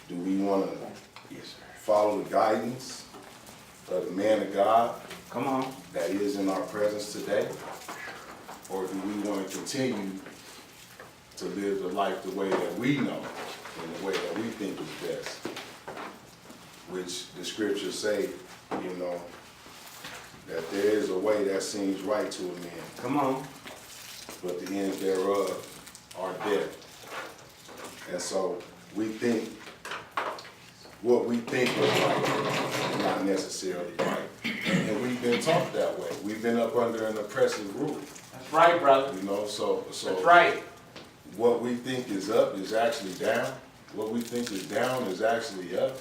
Do we want to follow the guidance of the man of God Come on. that is in our presence today? Or do we want to continue to live the life the way that we know and the way that we think is best? Which the scriptures say, you know, that there is a way that seems right to a man, Come on. but the ends thereof are death. And so we think what we think is right is not necessarily right. And we've been taught that way. We've been up under an oppressive rule. That's right, brother. You know, so That's right. what we think is up is actually down. What we think is down is actually up.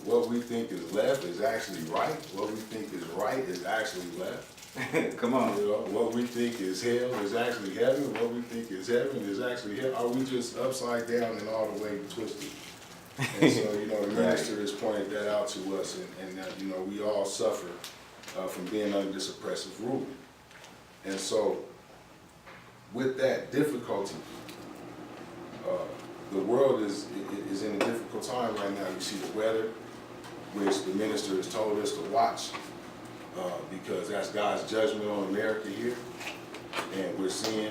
What we think is left is actually right. What we think is right is actually left. Come on. You know, what we think is hell is actually heaven. What we think is heaven is actually hell. Are we just upside down and all the way twisted? And so, you know, the minister has pointed that out to us, and that, you know, we all suffer from being under this oppressive rule. And so, with that difficulty, the world is in a difficult time right now. You see the weather, which the minister has told us to watch, because that's God's judgment on America here. And we're seeing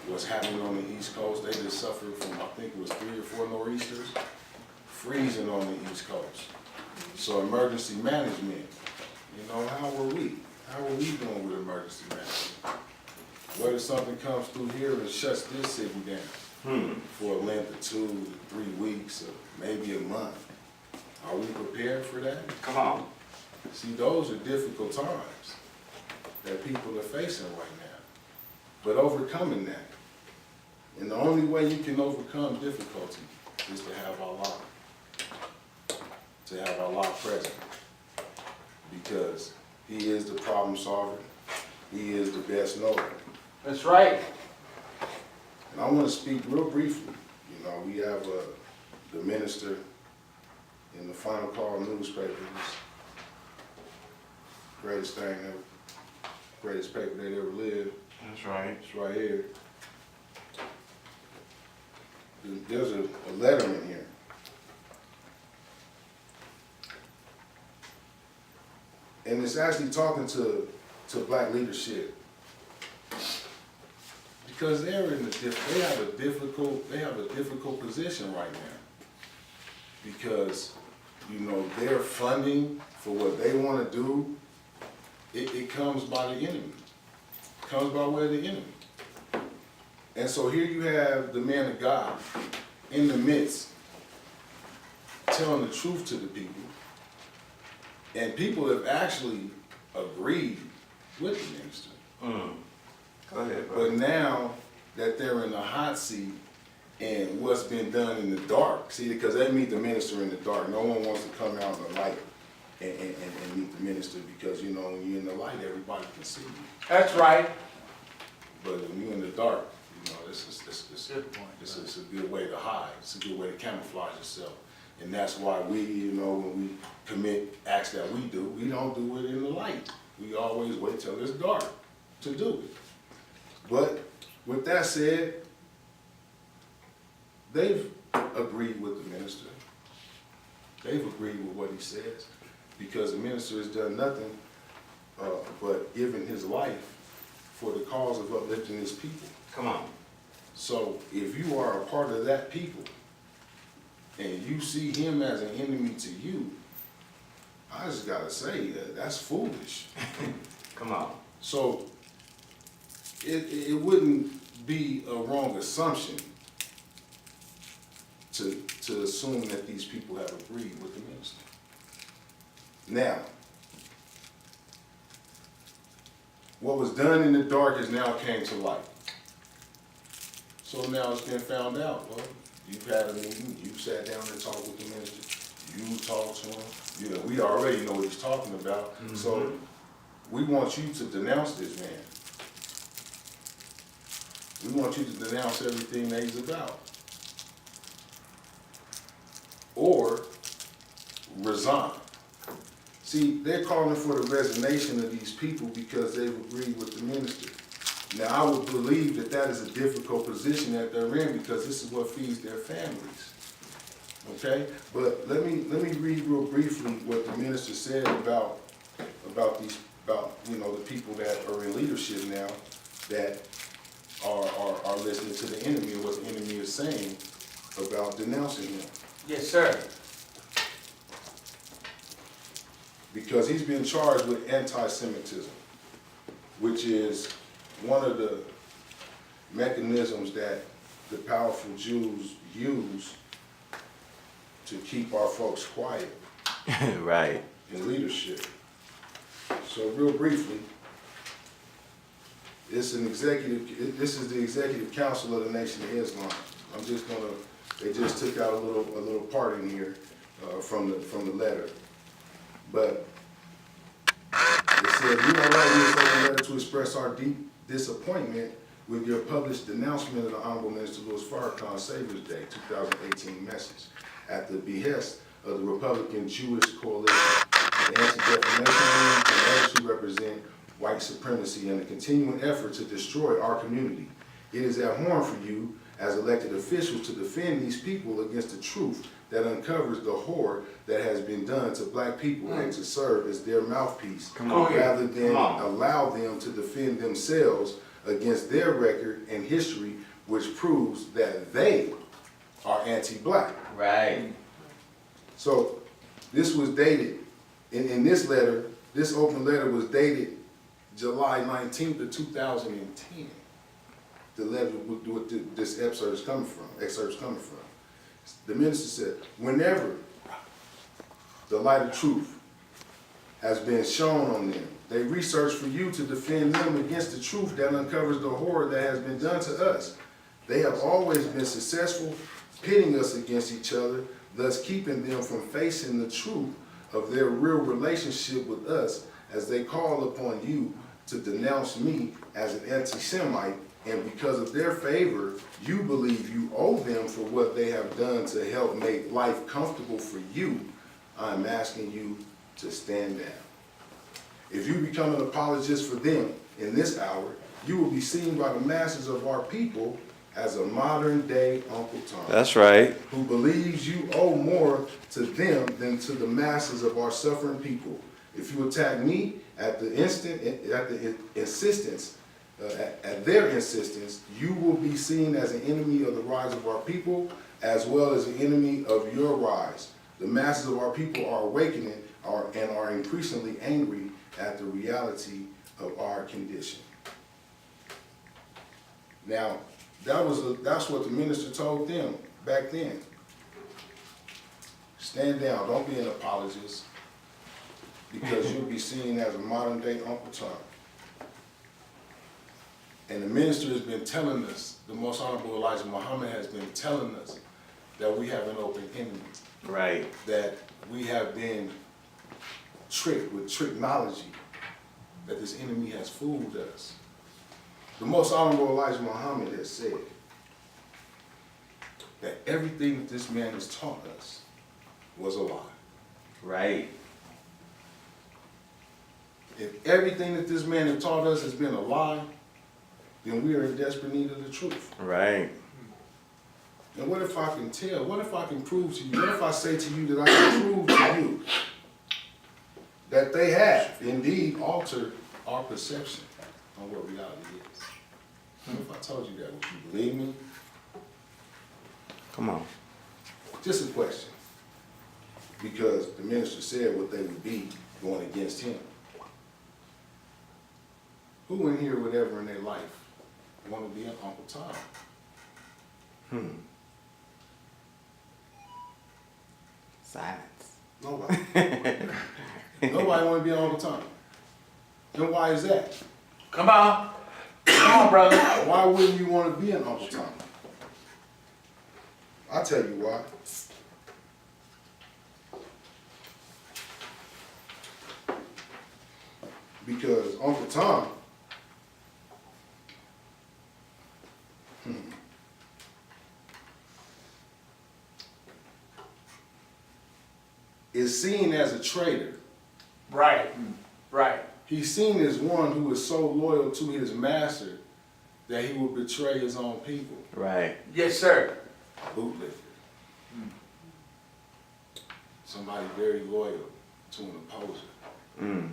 what's happening on the East Coast. They just suffered from, I think it was 3 or 4 nor'easters, freezing on the East Coast. So emergency management, you know, how are we? How are we doing with emergency management? What if something comes through here and shuts this city down for a length of 2 to 3 weeks or maybe a month? Are we prepared for that? Come on. See, those are difficult times that people are facing right now. But overcoming that, and the only way you can overcome difficulty is to have Allah. To have Allah present. Because He is the problem solver. He is the best knower. That's right. And I want to speak real briefly. You know, we have the minister in the Final Call newspaper. Greatest thing ever, greatest paper that ever lived. That's right. It's right here. There's a letter in here. And it's actually talking to black leadership. Because they have a difficult position right now. Because, you know, their funding for what they want to do, it comes by the enemy. It comes by way of the enemy. And so here you have the man of God in the midst, telling the truth to the people. And people have actually agreed with the minister. Go ahead, But bro. now that they're in the hot seat and what's been done in the dark, see, because they meet the minister in the dark. No one wants to come out in the light and meet the minister because, you know, when you're in the light, everybody can see you. That's right. But when you're in the dark, you know, this is a good way to hide. It's a good way to camouflage yourself. And that's why we, you know, when we commit acts that we don't do it in the light. We always wait till it's dark to do it. But with that said, they've agreed with the minister. They've agreed with what he says because the minister has done nothing but given his life for the cause of uplifting his people. Come on. So if you are a part of that people and you see him as an enemy to you, I just gotta say that's foolish. Come on. So it wouldn't be a wrong assumption to assume that these people have agreed with the minister. Now, what was done in the dark has now came to light. So now it's been found out. Well, you've had a meeting, you sat down and talked with the minister, you talked to him, you know, we already know what he's talking about. So we want you to denounce this man. We want you to denounce everything that he's about. Or resign. See, they're calling for the resignation of these people because they've agreed with the minister. Now, I would believe that that is a difficult position that they're in because this is what feeds their families. Okay, but let me read real briefly what the minister said about the people that are in leadership now that are listening to the enemy and what the enemy is saying about denouncing him. Yes, sir. Because he's been charged with anti-Semitism, which is one of the mechanisms that the powerful Jews use to keep our folks quiet Right. in leadership. So real briefly, this is the Executive Council of the Nation of Islam. They just took out a little part in here from the letter. But it said, we are writing this open letter to express our deep disappointment with your published denouncement of the Honorable Minister Louis Farrakhan's Savior's Day 2018 message at the behest of the Republican Jewish Coalition, the Anti-Defamation League, and others who represent white supremacy and the continuing effort to destroy our community. It is abhorrent for you as elected officials to defend these people against the truth that uncovers the horror that has been done to black people and to serve as their mouthpiece rather than allow them to defend themselves against their record and history, which proves that they are anti-black. Right. So this was dated, in this letter, this open letter was dated July 19th of 2010. The letter with this excerpt's coming from. The minister said, whenever the light of truth has been shown on them, they research for you to defend them against the truth that uncovers the horror that has been done to us. They have always been successful, pitting us against each other, thus keeping them from facing the truth of their real relationship with us as they call upon you to denounce me as an anti-Semite, and because of their favor, you believe you owe them for what they have done to help make life comfortable for you. I'm asking you to stand down. If you become an apologist for them in this hour, you will be seen by the masses of our people as a modern day Uncle Tom. That's right. Who believes you owe more to them than to the masses of our suffering people. If you attack me at their insistence, you will be seen as an enemy of the rise of our people, as well as an enemy of your rise. The masses of our people are awakening and are increasingly angry at the reality of our condition. Now, that's what the minister told them back then. Stand down, don't be an apologist, because you'll be seen as a modern day Uncle Tom. And the minister has been telling us, the Most Honorable Elijah Muhammad has been telling us that we have an open enemy. Right. That we have been tricked with technology, that this enemy has fooled us. The Most Honorable Elijah Muhammad has said that everything that this man has taught us was a lie. Right. If everything that this man has taught us has been a lie, then we are in desperate need of the truth. Right. And what if I can tell? What if I can prove to you? What if I say to you that I can prove to you that they have indeed altered our perception on what reality is? What if I told you that? Would you believe me? Come on. Just a question. Because the minister said what they would be going against him. Who in here would ever in their life want to be an Uncle Tom? Silence. Nobody. Nobody want to be an Uncle Tom. And why is that? Come on. Come on, brother. Why wouldn't you want to be an Uncle Tom? I'll tell you why. Because Uncle Tom is seen as a traitor. Right. Right. He's seen as one who is so loyal to his master that he will betray his own people. Right. Yes, sir. Bootlicker. somebody very loyal to an opposer. Mm.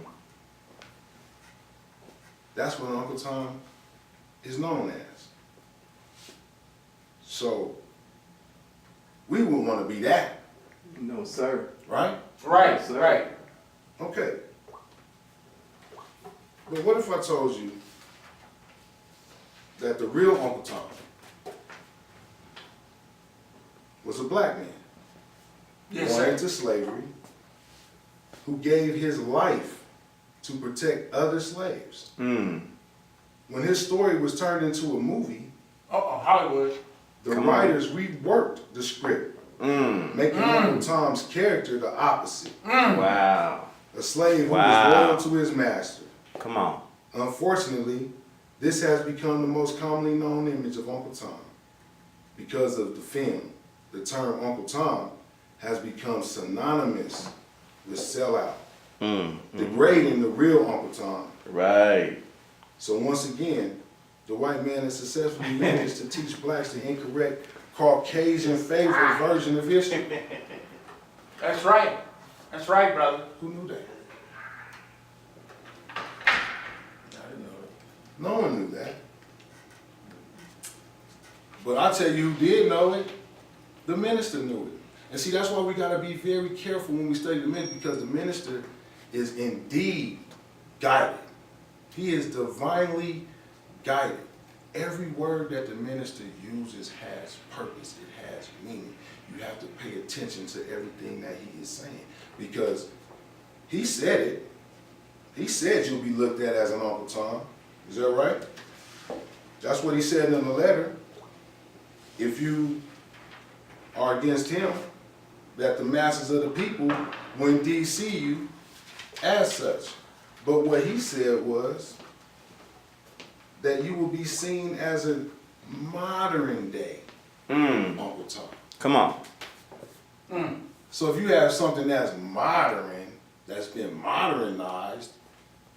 That's what Uncle Tom is known as. So, we would want to be that, No, sir. right? Right, Yes, sir. right. Okay. But what if I told you that the real Uncle Tom was a black man Yes, born sir. into slavery who gave his life to protect other slaves? Mm. When his story was turned into a movie, Uh-oh, Hollywood. the Come on. writers reworked the script, Mm. making Uncle Tom's character the opposite. Wow. A slave who Wow. was loyal to his master. Come on. Unfortunately, this has become the most commonly known image of Uncle Tom. Because of the film, the term Uncle Tom has become synonymous with sellout, Mm. degrading the real Uncle Tom. Right. So once again, the white man has successfully managed to teach blacks the incorrect Caucasian favorite version of history. That's right. That's right, brother. Who knew that? I didn't know that. No one knew that. But I tell you who did know it, the minister knew it. And see, that's why we gotta be very careful when we study the minister, because the minister is indeed guided. He is divinely guided. Every word that the minister uses has purpose, it has meaning. You have to pay attention to everything that he is saying, because he said it. He said you'll be looked at as an Uncle Tom. Is that right? That's what he said in the letter. If you are against him, that the masses of the people will indeed see you as such. But what he said was that you will be seen as a modern day Mm. Uncle Tom. Come on. So if you have something that's modern, that's been modernized,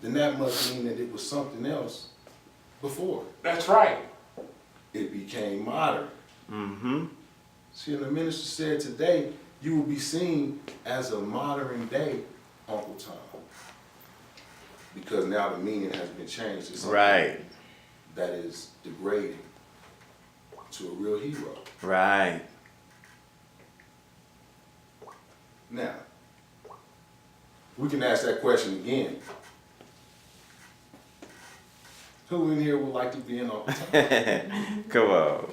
then that must mean that it was something else before That's right. it became modern. Mm-hmm. See, and the minister said today, you will be seen as a modern day Uncle Tom. Because now the meaning has been changed to something Right. that is degrading to a real hero. Right. Now, we can ask that question again. Who in here would like to be an Uncle Tom? Come on.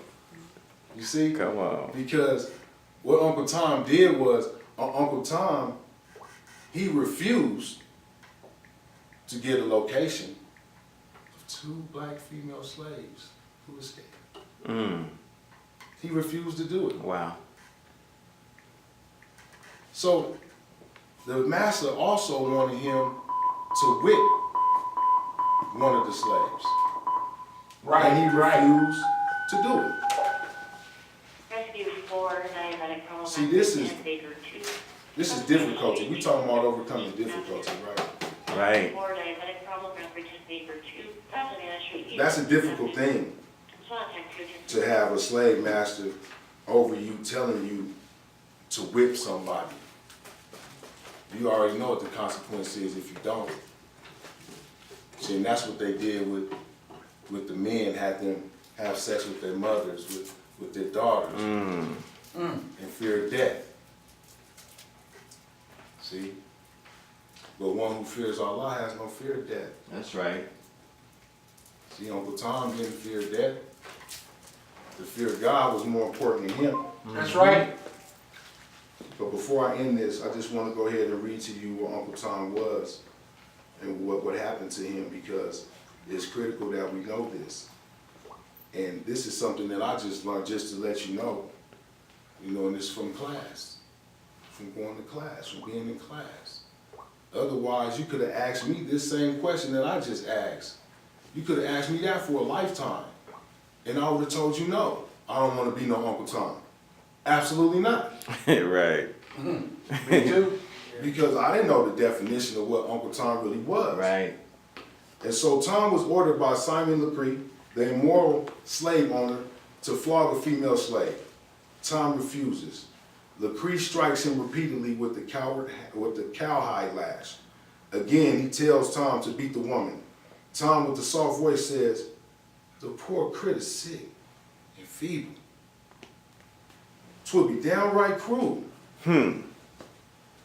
You see? Come on. Because what Uncle Tom did was, Uncle Tom, he refused to get a location of 2 black female slaves who escaped. Mm. He refused to do it. Wow. So the master also wanted him to whip one of the slaves. Right, And he right. refused to do it. Rescue 4, diabetic problem. See, this is- Baker 2. This is difficulty. We talking about overcoming difficulty, right? Right. 4, diabetic problem. Baker 2. That's a difficult thing, to have a slave master over you telling you to whip somebody. You already know what the consequence is if you don't. See, and that's what they did with the men, had them have sex with their mothers, with their daughters, Mm. in fear of death. See? But one who fears Allah has no fear of death. That's right. See, Uncle Tom didn't fear death. The fear of God was more important to him. That's right. But before I end this, I just want to go ahead and read to you what Uncle Tom was and what happened to him, because it's critical that we know this. And this is something that I just learned just to let you know, and it's from class, from going to class, from being in class. Otherwise, you could have asked me this same question that I just asked. You could have asked me that for a lifetime, and I would have told you no, I don't want to be no Uncle Tom. Absolutely not. Right. Me too. Because I didn't know the definition of what Uncle Tom really was. Right. And so Tom was ordered by Simon Lecree, the immoral slave owner, to flog a female slave. Tom refuses. Lecrae strikes him repeatedly with the cowhide lash. Again, he tells Tom to beat the woman. Tom, with the soft voice, says, "The poor crit is sick and feeble. 'Twould be downright cruel. And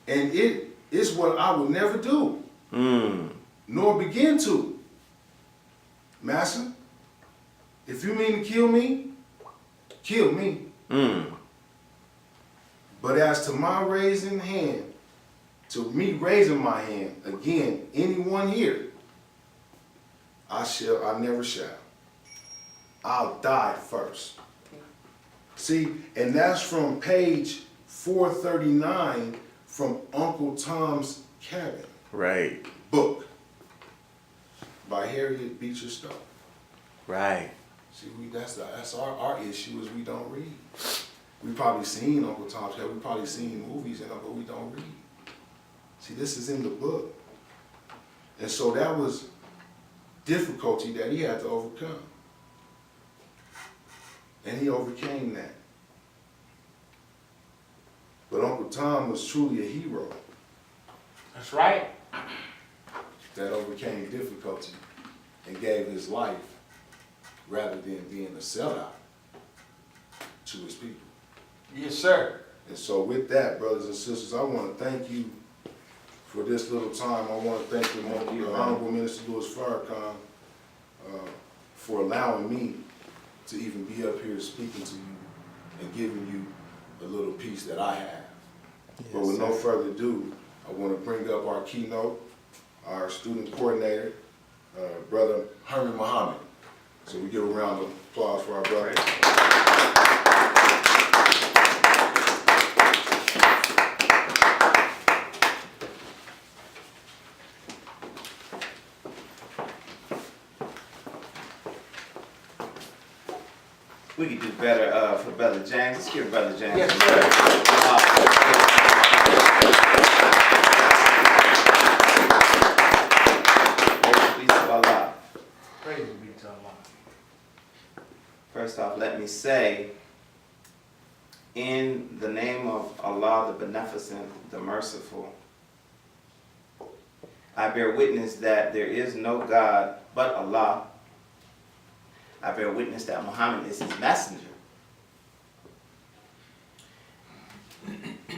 it is what I would never do, nor begin to. Master, if you mean to kill me, kill me. But as to my raising hand, to me raising my hand, again, anyone here, I never shall. I'll die first." See, and that's from page 439 from Uncle Tom's Cabin Right. book by Harriet Beecher Stowe. Right. See, that's our issue is we don't read. We probably seen Uncle Tom's Cabin, we probably seen movies and but we don't read. See, this is in the book. And so that was difficulty that he had to overcome. And he overcame that. But Uncle Tom was truly a hero That's right. that overcame difficulty and gave his life rather than being a sellout to his people. Yes, sir. And so with that, brothers and sisters, I want to thank you for this little time. I want to thank the Honorable Minister Louis Farrakhan for allowing me to even be up here speaking to you and giving you a little piece that I have. But with no further ado, I want to bring up our keynote, our student coordinator, Brother Herman Muhammad. So we give a round of applause for our brother. We could do better for Brother James. Let's give Brother James. Yes, sir. Praise be to Allah. First off, let me say, in the name of Allah, the Beneficent, the Merciful, I bear witness that there is no God but Allah. I bear witness that Muhammad is his messenger.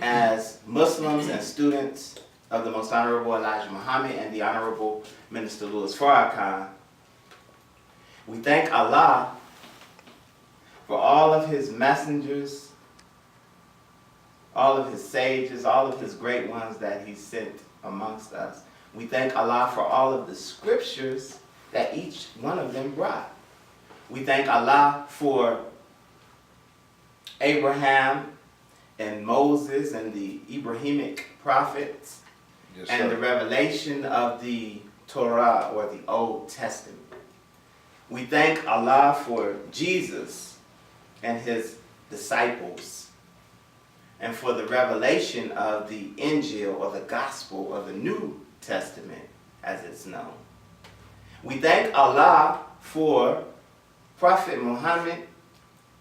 As Muslims and students of the Most Honorable Elijah Muhammad and the Honorable Minister Louis Farrakhan, we thank Allah for all of his messengers, all of his sages, all of his great ones that he sent amongst us. We thank Allah for all of the scriptures that each one of them brought. We thank Allah for Abraham and Moses and the Abrahamic prophets, Yes, and the sir. revelation of the Torah or the Old Testament. We thank Allah for Jesus and his disciples, and for the revelation of the Injil or the Gospel or the New Testament as it's known. We thank Allah for Prophet Muhammad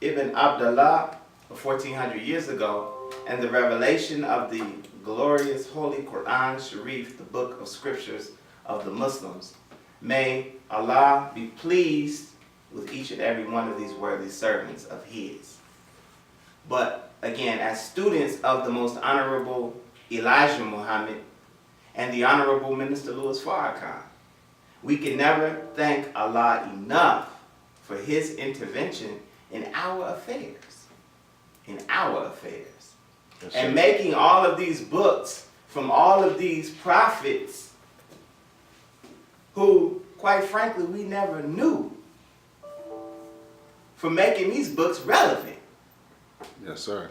ibn Abdullah 1400 years ago, and the revelation of the glorious Holy Quran Sharif, the book of scriptures of the Muslims. May Allah be pleased with each and every one of these worthy servants of his. But again, as students of the Most Honorable Elijah Muhammad and the Honorable Minister Louis Farrakhan, we can never thank Allah enough for his intervention in our affairs. In our affairs. Yes, And sir. making all of these books from all of these prophets who, quite frankly, we never knew, for making these books relevant Yes, sir.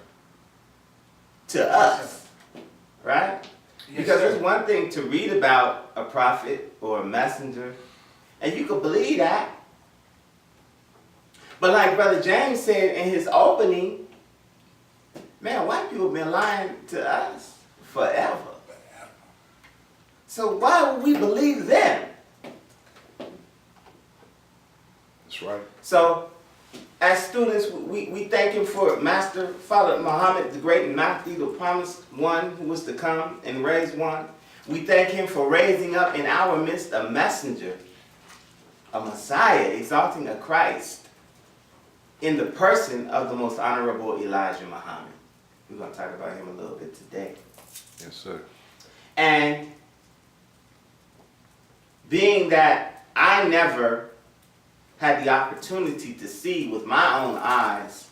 to us, right? Yes, Because sir. it's one thing to read about a prophet or a messenger, and you could believe that. But like Brother James said in his opening, man, white people have been lying to us forever. So why would we believe them? That's right. So as students, we thank him for Master Father Muhammad, the great Mahdi, the promised one who was to come and raise one. We thank him for raising up in our midst a messenger, a Messiah, exalting a Christ in the person of the most honorable Elijah Muhammad. We're going to talk about him a little bit today. Yes, sir. And being that I never had the opportunity to see with my own eyes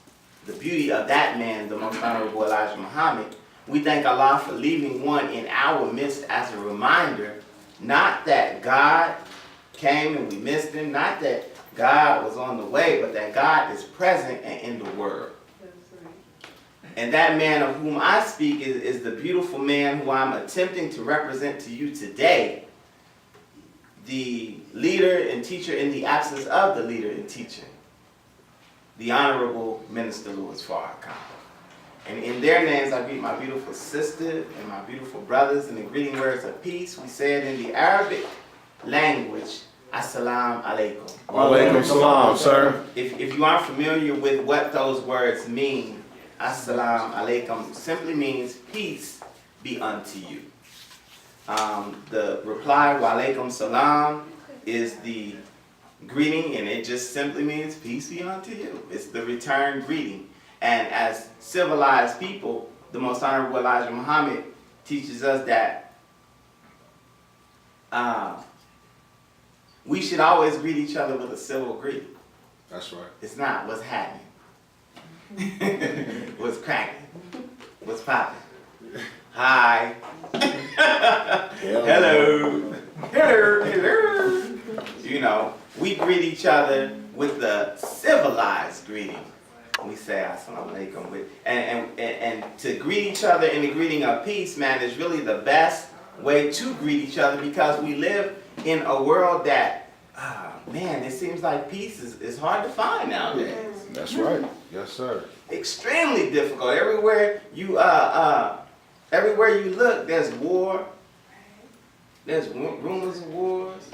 the beauty of that man, the most honorable Elijah Muhammad, we thank Allah for leaving one in our midst as a reminder, not that God came and we missed him, not that God was on the way, but that God is present and in the world. And that man of whom I speak is the beautiful man who I'm attempting to represent to you today, the leader and teacher in the absence of the leader and teacher, the Honorable Minister Louis Farrakhan. And in their names, I greet my beautiful sister and my beautiful brothers in the greeting words of peace. We say it in the Arabic language, Assalamu alaikum. Wa alaikum salam, sir. If you aren't familiar with what those words mean, Assalamu alaikum simply means peace be unto you. The reply, wa alaikum salam, is the greeting, and it just simply means peace be unto you. It's the return greeting. And as civilized people, the most honorable Elijah Muhammad teaches us that we should always greet each other with a civil greeting. That's right. It's not what's happening, what's cracking, what's popping. Hi. Hello. Hello. Hello. You know, we greet each other with the civilized greeting. We say assalamu alaikum. And to greet each other in the greeting of peace, man, is really the best way to greet each other, because we live in a world that, man, it seems like peace is hard to find nowadays. That's right. Yes, sir. Extremely difficult. Everywhere you look, there's war. There's rumors of wars.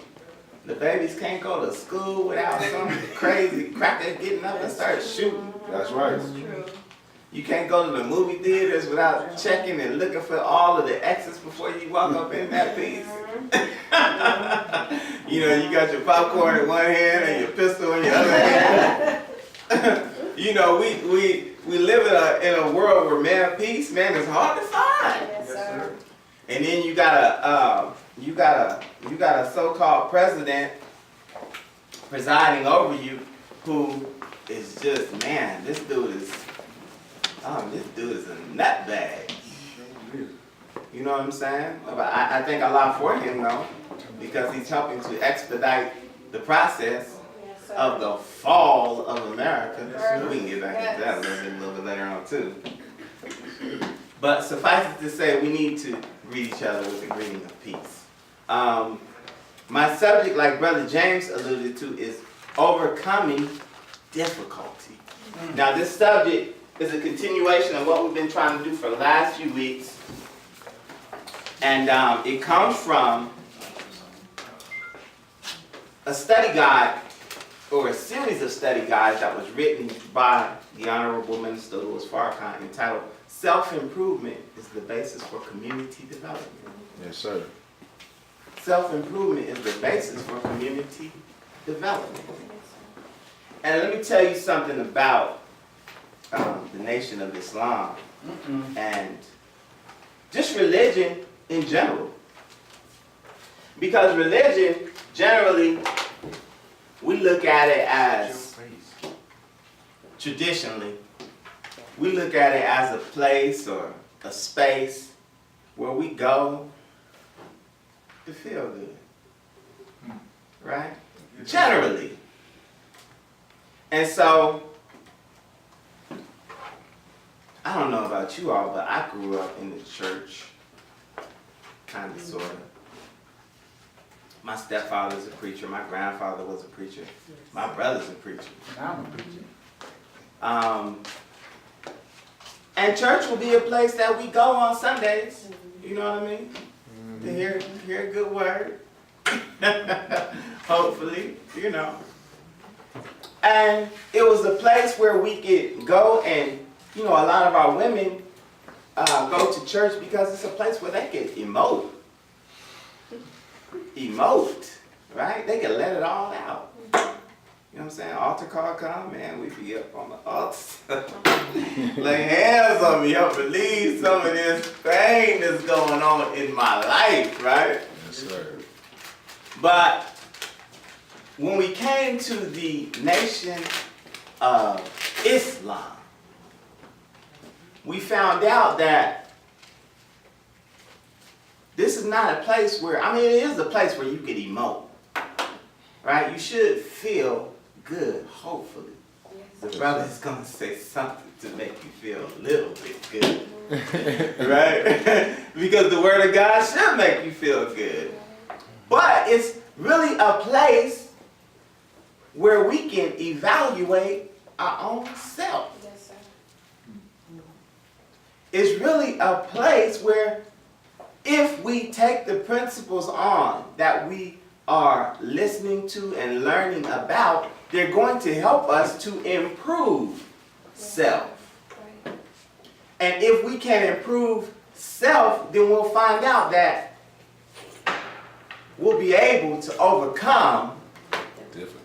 The babies can't go to school without some crazy cracker getting up and start shooting. That's right. You can't go to the movie theaters without checking and looking for all of the exits before you walk up in that piece. You know, you got your popcorn in one hand and your pistol in your other hand. You know, we live in a world where, man, peace, man, is hard to find. Yes, sir. And then you got a so-called president presiding over you who is just, man, this dude is a nutbag. You know what I'm saying? But I thank Allah for him, though, because he's helping to expedite the process of the fall of America. We can get back to that a little bit later on, too. But suffice it to say, we need to greet each other with a greeting of peace. My subject, like Brother James alluded to, is overcoming difficulty. Now, this subject is a continuation of what we've been trying to do for the last few weeks. And it comes from a study guide, or a series of study guides that was written by the Honorable Minister Louis Farrakhan, entitled Self-Improvement is the Basis for Community Development. Yes, sir. Self-improvement is the basis for community development. And let me tell you something about the Nation of Islam and just religion in general. Because religion, generally, we look at it as, traditionally, we look at it as a place or a space where we go to feel good, right? Generally. And so, I don't know about you all, but I grew up in the church, kind of, sort of. My stepfather's a preacher, my grandfather was a preacher, my brother's a preacher. I'm a preacher. And church will be a place that we go on Sundays, you know what I mean? To hear a good word, hopefully, you know. And it was a place where we could go and, a lot of our women go to church because it's a place where they could emote, right? They could let it all out. You know what I'm saying? Altar call come, man, we be up on the altar. Lay hands on me, help relieve some of this pain that's going on in my life, right? Yes, sir. But when we came to the nation of Islam, we found out that this is not a place where, it is a place where you could emote, right? You should feel good, hopefully. The brother's going to say something to make you feel a little bit good, right? Because the word of God should make you feel good. But it's really a place where we can evaluate our own self. Yes, sir. It's really a place where if we take the principles on that we are listening to and learning about, they're going to help us to improve self. Right. And if we can improve self, then we'll find out that we'll be able to overcome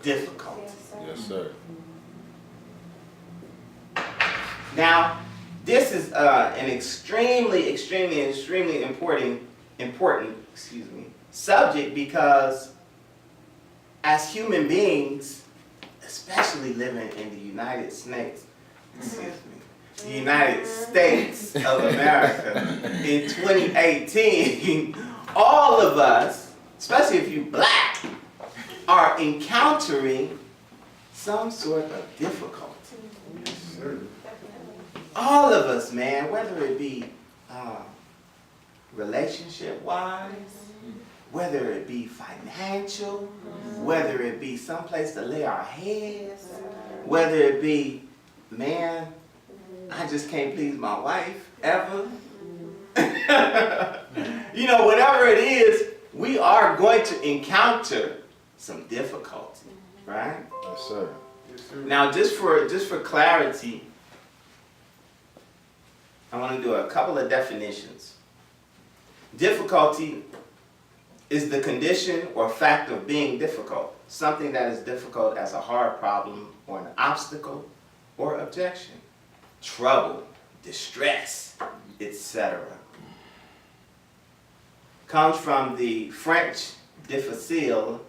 difficulty. Yes, sir. Yes, sir. Now, this is an extremely important subject, because as human beings, especially living in the United States, the United States of America in 2018, all of us, especially if you're black, are encountering some sort of difficulty. Yes, sir. All of us, man, whether it be relationship-wise, whether it be financial, whether it be someplace to lay our heads, whether it be, man, I just can't please my wife ever. Whatever it is, we are going to encounter some difficulty, right? Yes, sir. Now, just for clarity, I want to do a couple of definitions. Difficulty is the condition or fact of being difficult, something that is difficult as a hard problem or an obstacle or objection, trouble, distress, etc. Comes from the French difficile,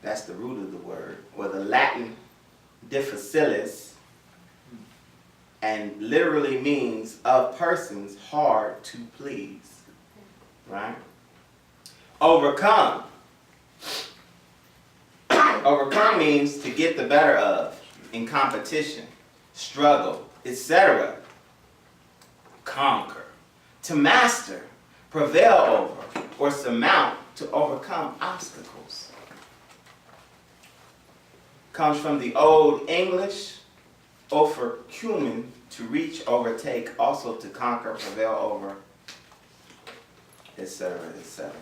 that's the root of the word, or the Latin difficilis, and literally means of persons hard to please, right? Overcome. Overcome means to get the better of, in competition, struggle, etc. Conquer. To master, prevail over, or surmount, to overcome obstacles. Comes from the Old English, overcumen, to reach, overtake, also to conquer, prevail over, etc., etc.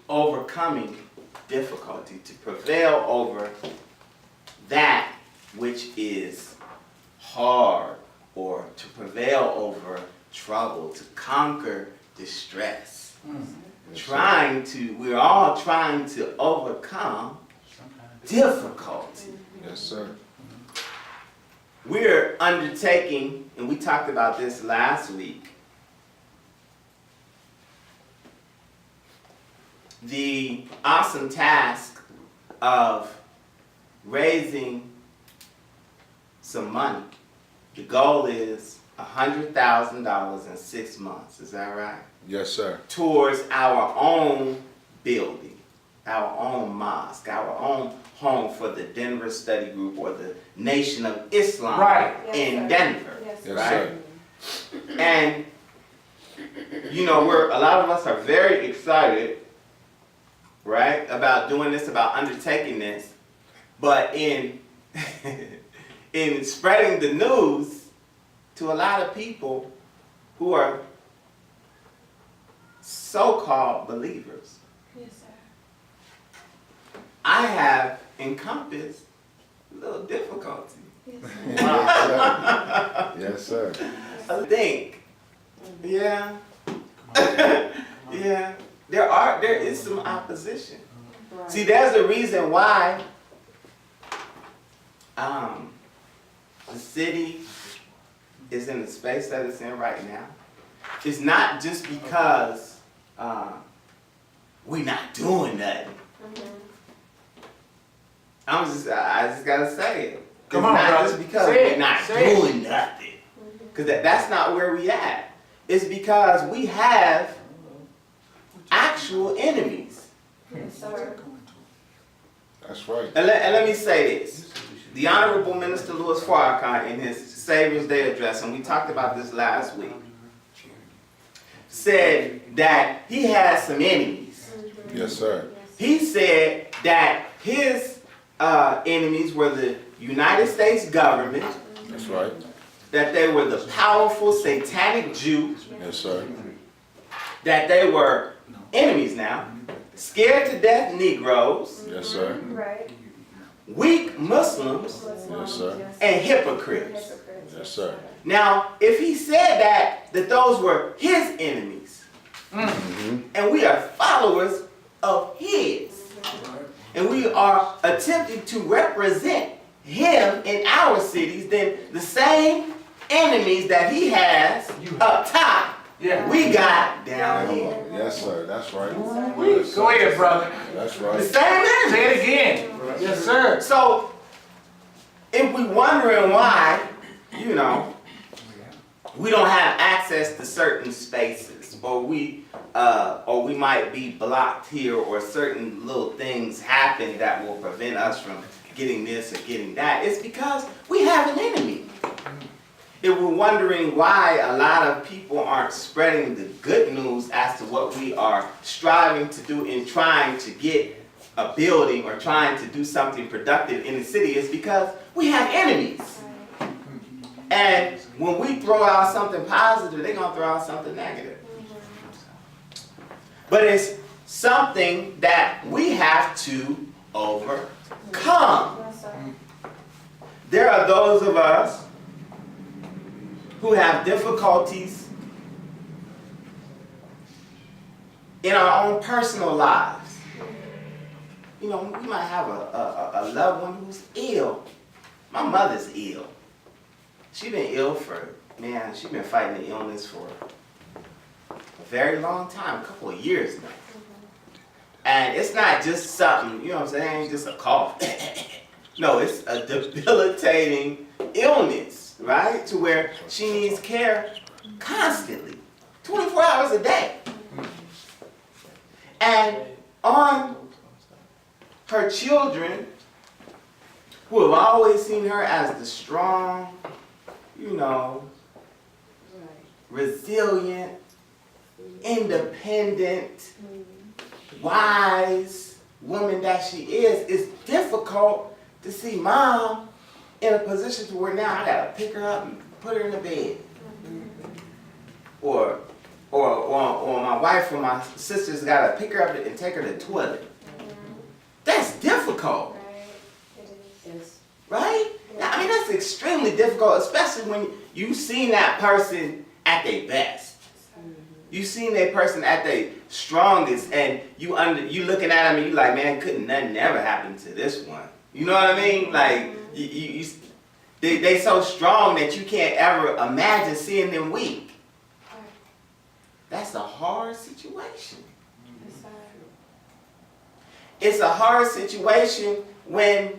Overcoming difficulty, to prevail over that which is hard, or to prevail over trouble, to conquer distress. We're all trying to overcome difficulty. Yes, sir. We're undertaking, and we talked about this last week, the awesome task of raising some money. The goal is $100,000 in 6 months, is that right? Yes, sir. Towards our own building, our own mosque, our own home for the Denver Study Group, or the Nation of Islam, Right. in Denver, Yes, Yes, right? sir. And a lot of us are very excited, right, about doing this, about undertaking this, but in in spreading the news to a lot of people who are so-called believers, Yes, sir. I have encompass a little difficulty. Yes, sir. I think, yeah, yeah, there is some opposition. See, there's a reason why the city is in the space that it's in right now. It's not just because we're not doing nothing. I just gotta say it. Come It's on, not brother. just because Say we're it. not Say it. doing nothing. Because that's not where we at. It's because we have actual enemies. Yes, sir. That's right. And let me say this. The Honorable Minister Louis Farrakhan in his Savior's Day address, and we talked about this last week, said that he has some enemies. Yes, sir. He said that his enemies were the United States government, That's right. that they were the powerful satanic Jews, Yes, sir. that they were enemies now, scared to death Negroes, Yes, sir. Right. weak Muslims, Yes, sir. and hypocrites. Yes, sir. Now, if he said that those were his enemies, and we are followers of his, and we are attempting to represent him in our cities, then the same enemies that he has up top, Yeah. we got down here. Yes, sir. That's right. Go ahead, brother. That's The right. same enemies. Say it again. Yes, sir. So, if we wondering why, we don't have access to certain spaces, or we might be blocked here, or certain little things happen that will prevent us from getting this or getting that, it's because we have an enemy. If we're wondering why a lot of people aren't spreading the good news as to what we are striving to do in trying to get a building or trying to do something productive in the city, it's because we have enemies. And when we throw out something positive, they're going to throw out something negative. But it's something that we have to overcome. Yes, sir. There are those of us who have difficulties in our own personal lives. We might have a loved one who's ill. My mother's ill. She's been ill she's been fighting the illness for a very long time, a couple of years now. And it's not just something, you know what I'm saying, it ain't just a cough. No, it's a debilitating illness, right? To where she needs care constantly, 24 hours a day. And on her children, who have always seen her as the strong, resilient, independent, wise woman that she is, it's difficult to see mom in a position to where now I gotta pick her up and put her in the bed. Or my wife or my sisters gotta pick her up and take her to the toilet. That's difficult, Right. It is. right? I mean, that's extremely difficult, especially when you've seen that person at their best. You've seen that person at their strongest, and you looking at them and you like, man, couldn't nothing ever happen to this one. You know what I mean? Like, they so strong that you can't ever imagine seeing them weak. That's a hard situation. Yes, sir. It's a hard situation when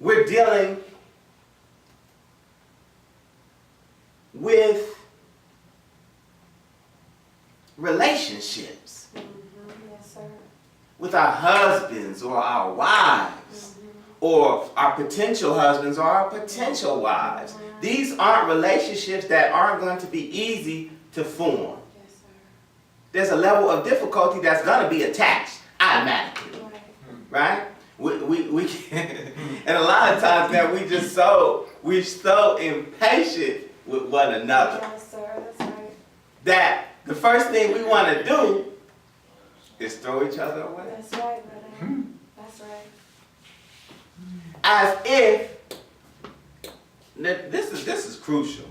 we're dealing with relationships Yes, sir. with our husbands or our wives or our potential husbands or our potential wives. These aren't relationships that aren't going to be easy to form. Yes, sir. There's a level of difficulty that's going to be attached automatically, Right. right? We and a lot of times now we're so impatient with one another Yes, sir. That's right. that the first thing we want to do is throw each other away. That's right, brother. That's right. as if, this is crucial.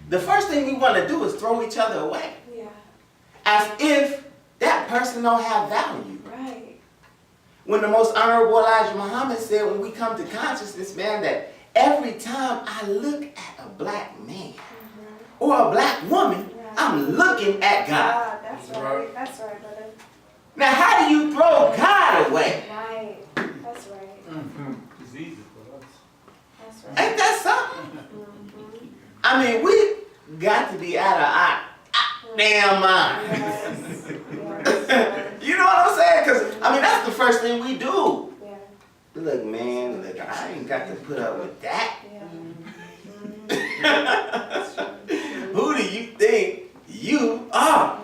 The first thing we want to do is throw each other away. Yeah. As if that person don't have value. Right. When the most honorable Elijah Muhammad said, when we come to consciousness, man, that every time I look at a black man or a black woman, I'm looking at God. That's right. That's right, brother. Now, how do you throw God away? Right. That's right. It's easy for us. That's right. Ain't that something? I mean, we got to be out of our damn mind. Yes. Yes. You know what I'm saying? Because, I mean, that's the first thing we do. Yeah. Look, man, look, I ain't got to put up with that. Yeah. Who do you think you are?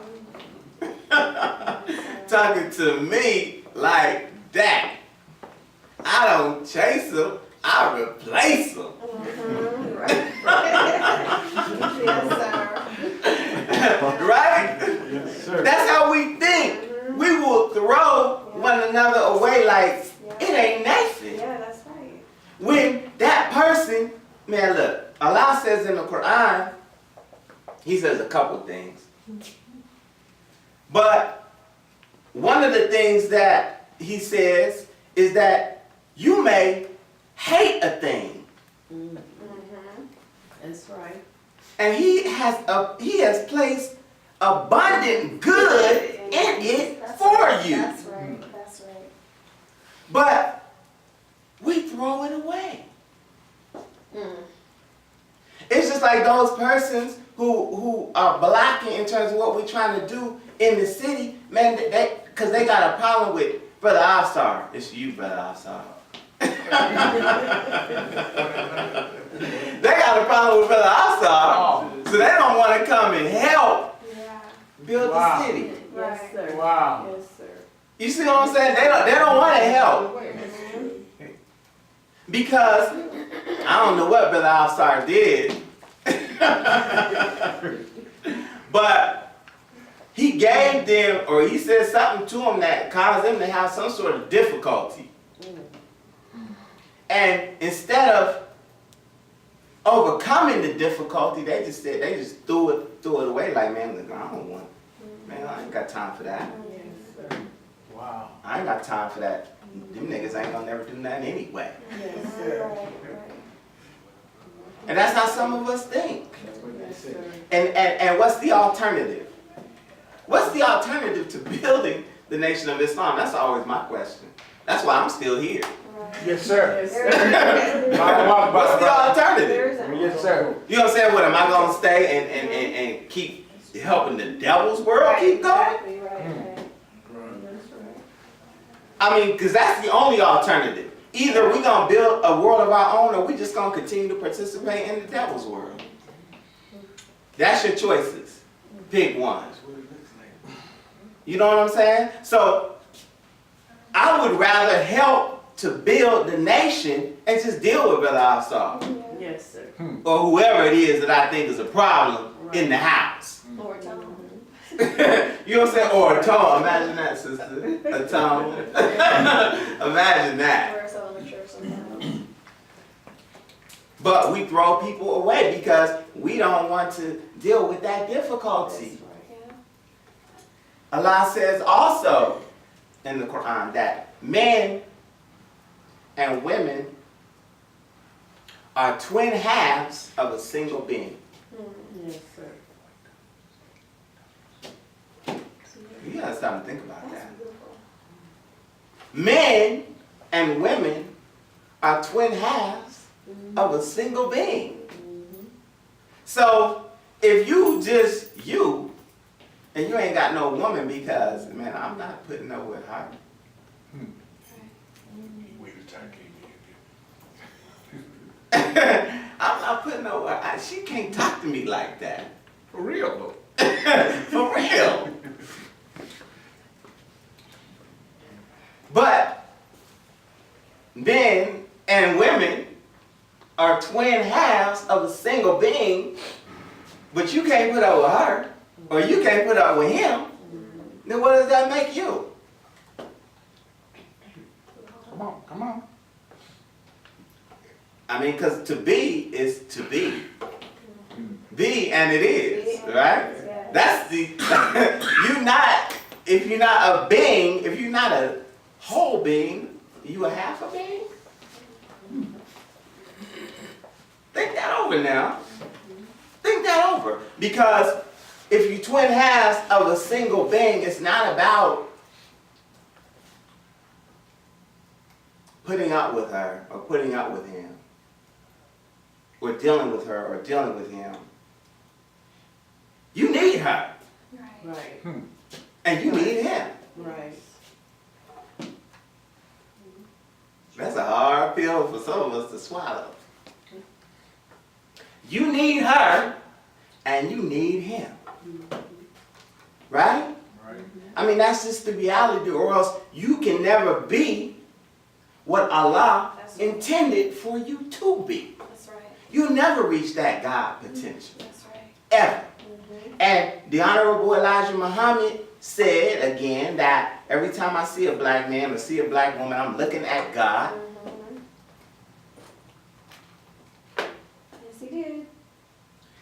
Talking to me like that. I don't chase them, I replace them. Right. Yes, sir. Right? Yes, sir. That's how we think. We will throw one another away like it ain't nothing. Yeah, that's right. When that person, man, look, Allah says in the Quran, He says a couple things. But one of the things that He says is that you may hate a thing. That's right. And He has placed abundant good in it for you. That's right. That's right. But we throw it away. It's just like those persons who are blocking in terms of what we're trying to do in the city, man, because they got a problem with Brother All-Star. It's you, Brother All-Star. They got a problem with Brother All-Star, so they don't want to come and help Yeah. build Wow. the city. Yes, sir. Wow. Yes, sir. You see what I'm saying? They don't want to help. Because I don't know what Brother All-Star did. But he gave them, or he said something to them that caused them to have some sort of difficulty. And instead of overcoming the difficulty, they just threw it away like, man, look, I don't want it. Man, I ain't got time for that. Wow. I ain't got time for that. Them niggas ain't gonna never do nothing anyway. Yes, Right. right. And that's how some of us think. That's what they say. And what's the alternative? What's the alternative to building the nation of Islam? That's always my question. That's why I'm still here. Yes, sir. Yes, What's the alternative? Yes, sir. You know what I'm saying? What, am I gonna stay and keep helping the devil's world keep going? Exactly, right. I mean, because that's the only alternative. Either we're going to build a world of our own, or we're just going to continue to participate in the devil's world. That's your choices. Pick one. You know what I'm saying? So, I would rather help to build the nation and just deal with Brother Al-Sar, Yes, sir. or whoever it is that I think is a problem in the house. Or tone. You know what I'm saying? Or a tone. Imagine that, sister. A tone. Imagine that. Or so mature sometimes. But we throw people away because we don't want to deal with that difficulty. Yeah. Allah says also in the Quran that men and women are twin halves of a single being. Yes, sir. You gotta stop and think about That's that. beautiful. Men and women are twin halves of a single being. So if you just you, and you ain't got no woman because, man, I'm not putting no with her. I'm not putting no with her. She can't talk to me like that. For real, For real. But men and women are twin halves of a single being, but you can't put up with her, or you can't put up with him. Then what does that make you? Come on, come on. I mean, because to be is to be. Be and it is, right? Yes. That's the, if you're not a being, if you're not a whole being, you a half a being? Think that over now. Think that over. Because if you twin halves of a single being, it's not about putting up with her or putting up with him, or dealing with her or dealing with him. You need her, Right. and you need him. Right. That's a hard pill for some of us to swallow. You need her, and you need him. Right? Right. I mean, that's just the reality, or else you can never be what Allah That's right. intended for you to be. That's right. You'll never reach that God potential, That's right. ever. And the Honorable Elijah Muhammad said again that every time I see a black man or see a black woman, I'm looking at God. Yes, he did.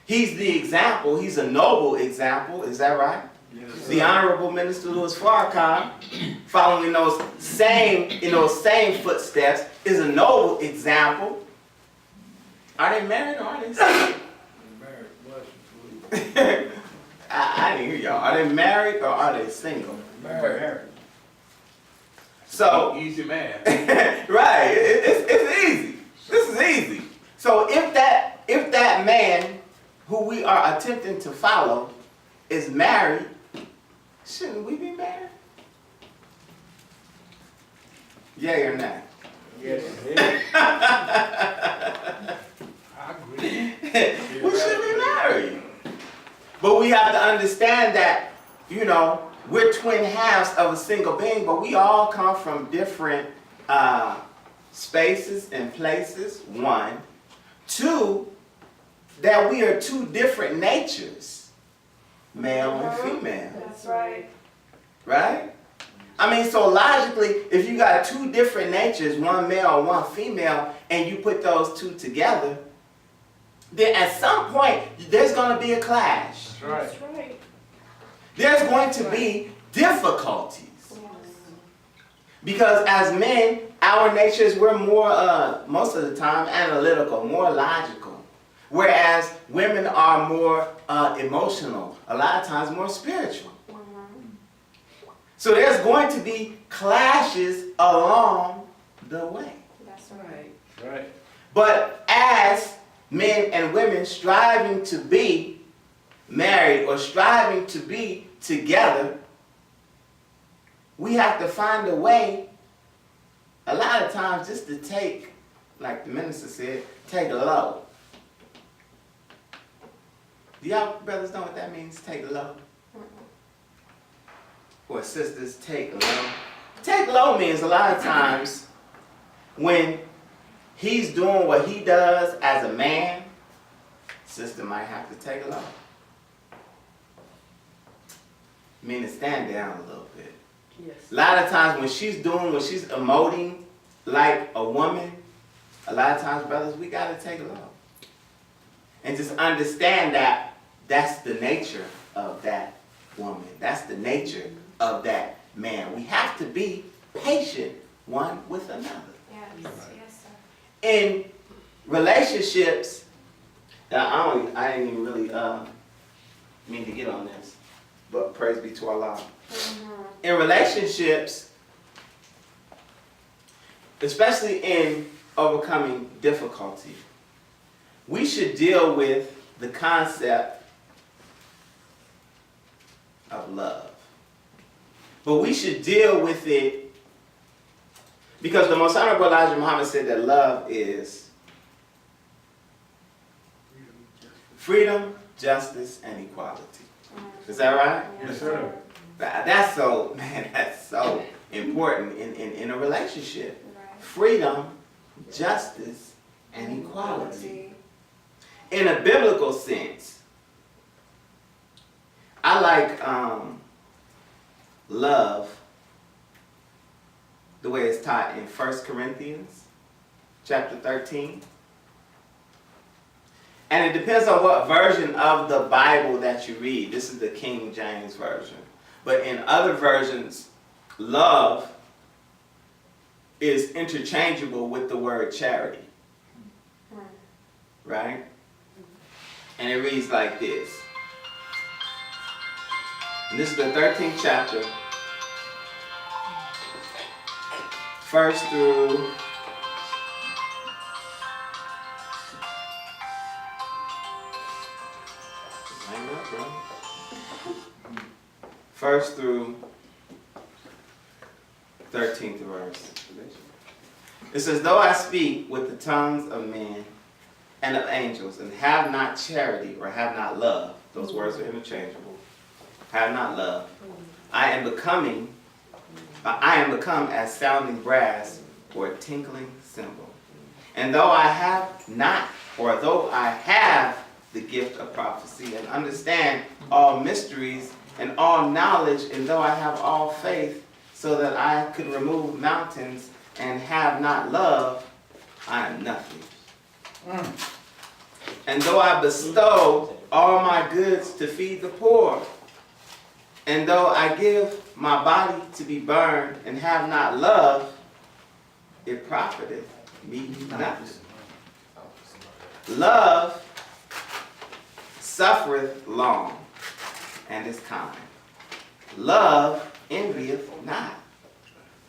He's the example. He's a noble example. Is that right? Yes, The Honorable Minister Louis Farrakhan, following in those same footsteps, is a noble example. Are they married or are they single? Married, bless you, I didn't hear y'all. Are they married or are they single? please. Married. So, Easy man. right, it's easy. This is easy. So if that man who we are attempting to follow is married, shouldn't we be married? Yay or nay? Yes. I agree. We should be married. But we have to understand that, we're twin halves of a single being, but we all come from different spaces and places, one. Two, that we are two different natures, male and female, That's right. right? I mean, so logically, if you got two different natures, one male and one female, and you put those two together, then at some point, there's going to be a clash. That's right. That's right. There's going to be difficulties. Yes. Because as men, our natures, we're more, most of the time, analytical, more logical. Whereas women are more emotional, a lot of times more spiritual. So there's going to be clashes along the way. That's right. Right. Right. But as men and women striving to be married or striving to be together, we have to find a way, a lot of times, just to take, like the minister said, take a low. Do y'all brothers know what that means, take low? Or sisters, take low? Take low means a lot of times when he's doing what he does as a man, sister might have to take low. Meaning stand down a little bit. Yes. A lot of times when she's emoting like a woman, a lot of times, brothers, we gotta take low. And just understand that that's the nature of that woman. That's the nature of that man. We have to be patient one with another. Yes. Yes, sir. In relationships, I didn't even really mean to get on this, but praise be to Allah. In relationships, especially in overcoming difficulty, we should deal with the concept of love. But we should deal with it because the Most Honorable Elijah Muhammad said that love is freedom, justice, and equality. Is that right? Yes, sir. That's so important in a relationship. Right. Freedom, justice, and equality. In a biblical sense, I like love the way it's taught in 1 Corinthians chapter 13. And it depends on what version of the Bible that you read. This is the King James Version. But in other versions, love is interchangeable with the word charity. Right? And it reads like this. And this is the 13th chapter. First through First through 13th verse. It says, though I speak with the tongues of men and of angels, and have not charity or have not love, those words are interchangeable, have not love, I am become as sounding brass or a tinkling cymbal. And though I have not, or though I have the gift of prophecy and understand all mysteries and all knowledge, and though I have all faith so that I could remove mountains and have not love, I am nothing. And though I bestow all my goods to feed the poor, and though I give my body to be burned and have not love, it profiteth me nothing. Love suffereth long and is kind. Love envieth not.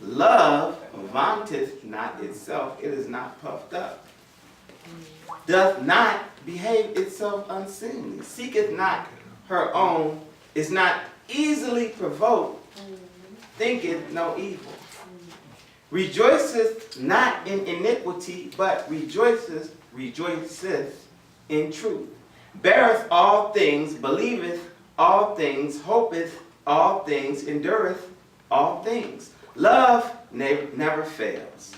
Love vaunteth not itself. It is not puffed up. Doth not behave itself unseemly. Seeketh not her own. Is not easily provoked. Thinketh no evil. Rejoiceth not in iniquity, but rejoiceth in truth. Beareth all things, believeth all things, hopeth all things, endureth all things. Love never fails.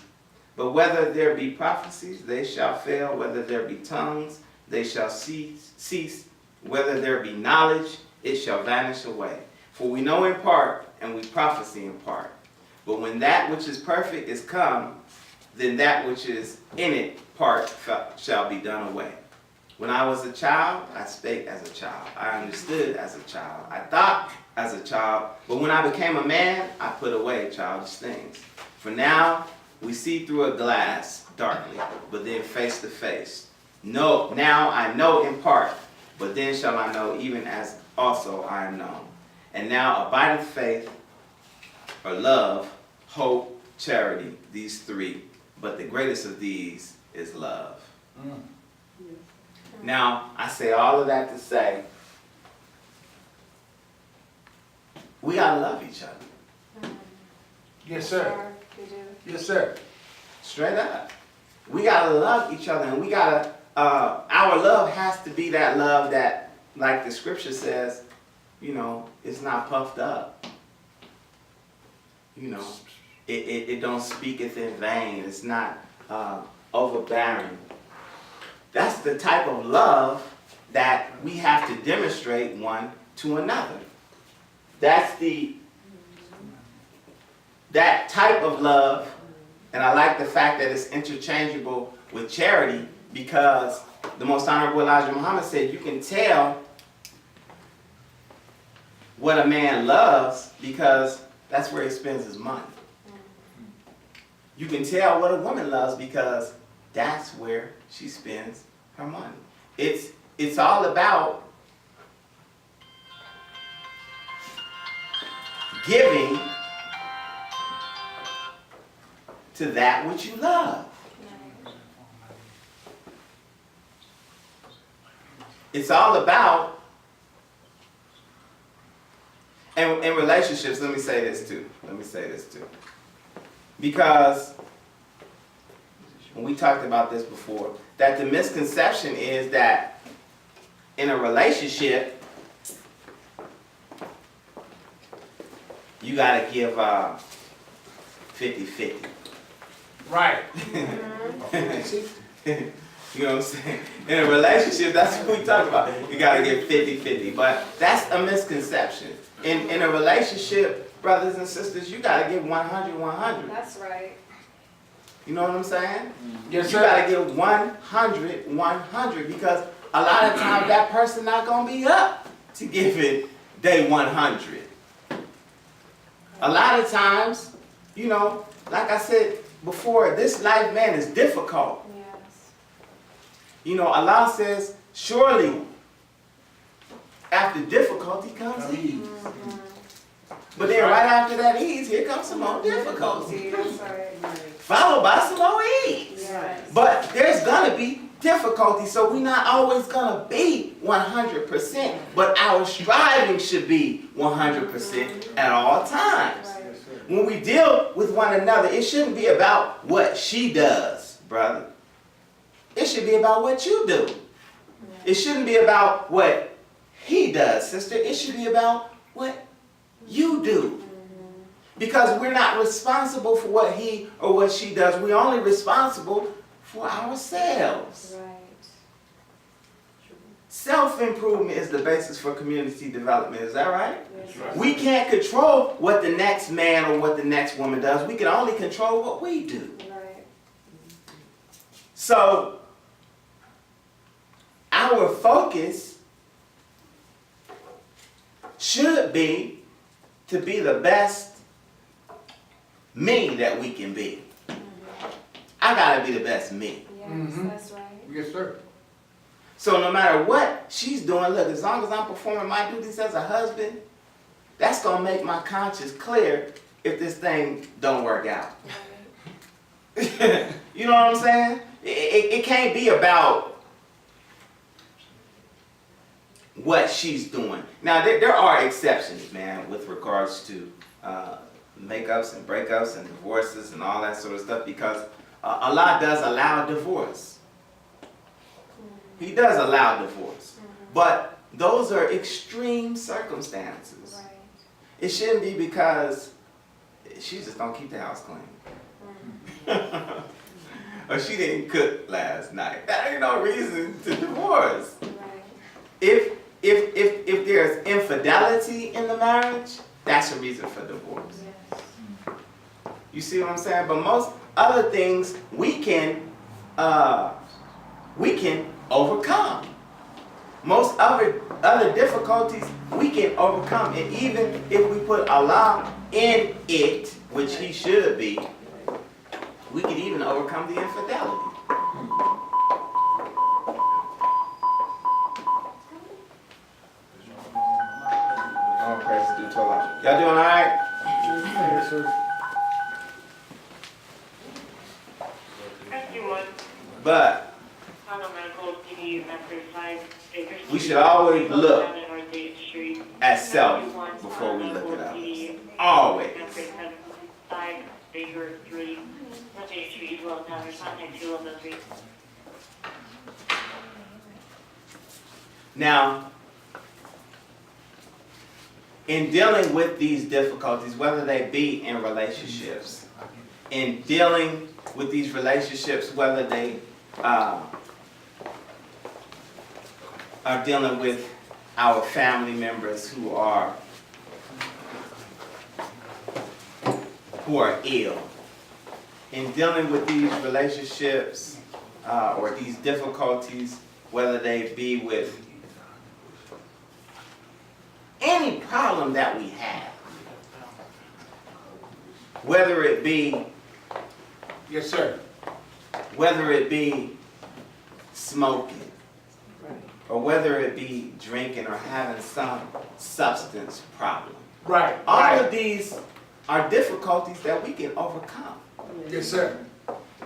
But whether there be prophecies, they shall fail. Whether there be tongues, they shall cease. Whether there be knowledge, it shall vanish away. For we know in part, and we prophesy in part. But when that which is perfect is come, then that which is in it part shall be done away. When I was a child, I spake as a child. I understood as a child. I thought as a child. But when I became a man, I put away childish things. For now we see through a glass darkly, but then face to face. No, now I know in part, but then shall I know even as also I am known. And now abideth faith, or love, hope, charity, these three. But the greatest of these is love. Now, I say all of that to say, we gotta love each other. Yes, sir. We do. Yes, sir. Straight up. We gotta love each other, and we gotta, our love has to be that love that, like the scripture says, you know, it's not puffed up. You know, it don't speaketh in vain. It's not overbearing. That's the type of love that we have to demonstrate one to another. That's that type of love, and I like the fact that it's interchangeable with charity, because the Most Honorable Elijah Muhammad said you can tell what a man loves because that's where he spends his money. You can tell what a woman loves because that's where she spends her money. It's all about giving to that which you love. It's all about, and in relationships, let me say this too. Because when we talked about this before, that the misconception is that in a relationship, you gotta give 50-50. Right. You know what I'm saying? In a relationship, that's what we talk about. You gotta give 50-50. But that's a misconception. In a relationship, brothers and sisters, you gotta give 100-100. That's right. You know what I'm saying? Yes, You sir. gotta give 100-100, because a lot of times that person not gonna be up to give it day 100. A lot of times, you know, like I said before, this life, man, is difficult. Yes. You know, Allah says, surely after difficulty comes ease. But then right after that ease, here comes some more difficulty. That's right. Followed by some more ease. Yes. But there's gonna be difficulty, so we're not always gonna be 100%, but our striving should be 100% at all times. Right. When we deal with one another, it shouldn't be about what she does, brother. It should be about what you do. It shouldn't be about what he does, sister. It should be about what you do. Because we're not responsible for what he or what she does. We're only responsible for ourselves. Right. Self-improvement is the basis for community development. Is that right? Yes. right. We can't control what the next man or what the next woman does. We can only control what we do. Right. So, our focus should be to be the best me that we can be. I gotta be the best me. Yes, Mhm. that's right. Yes, sir. So no matter what she's doing, look, as long as I'm performing my duties as a husband, that's gonna make my conscience clear if this thing don't work out. Right. You know what I'm saying? It can't be about what she's doing. Now, there are exceptions, man, with regards to makeups and breakups and divorces and all that sort of stuff, because Allah does allow divorce. He does allow divorce. But those are extreme circumstances. Right. It shouldn't be because she just don't keep the house clean. Or she didn't cook last night. That ain't no reason to divorce. Right. If there's infidelity in the marriage, that's a reason for divorce. Yes. You see what I'm saying? But most other things we can overcome. Most other difficulties we can overcome, and even if we put Allah in it, which He should be, we can even overcome the infidelity. All praise due to Allah. Y'all doing all right? Yes, sir. Rescue 1, But Honda Medical, PD, Metro 5, Baker Street. we should always look North 8th Street. at self Rescue 1, before we Honda look at Medical, others. PD, Always. Metro 5, Baker 3, North 8th Street, as well as others. Contact 213. Now, in dealing with these difficulties, whether they be in relationships, in dealing with these relationships, whether they are dealing with our family members who are ill, in dealing with these relationships or these difficulties, whether they be with any problem that we have, whether it be Yes, sir. smoking, or whether it be drinking or having some substance problem. Right. All Right. of these are difficulties that we can overcome. Yes, sir.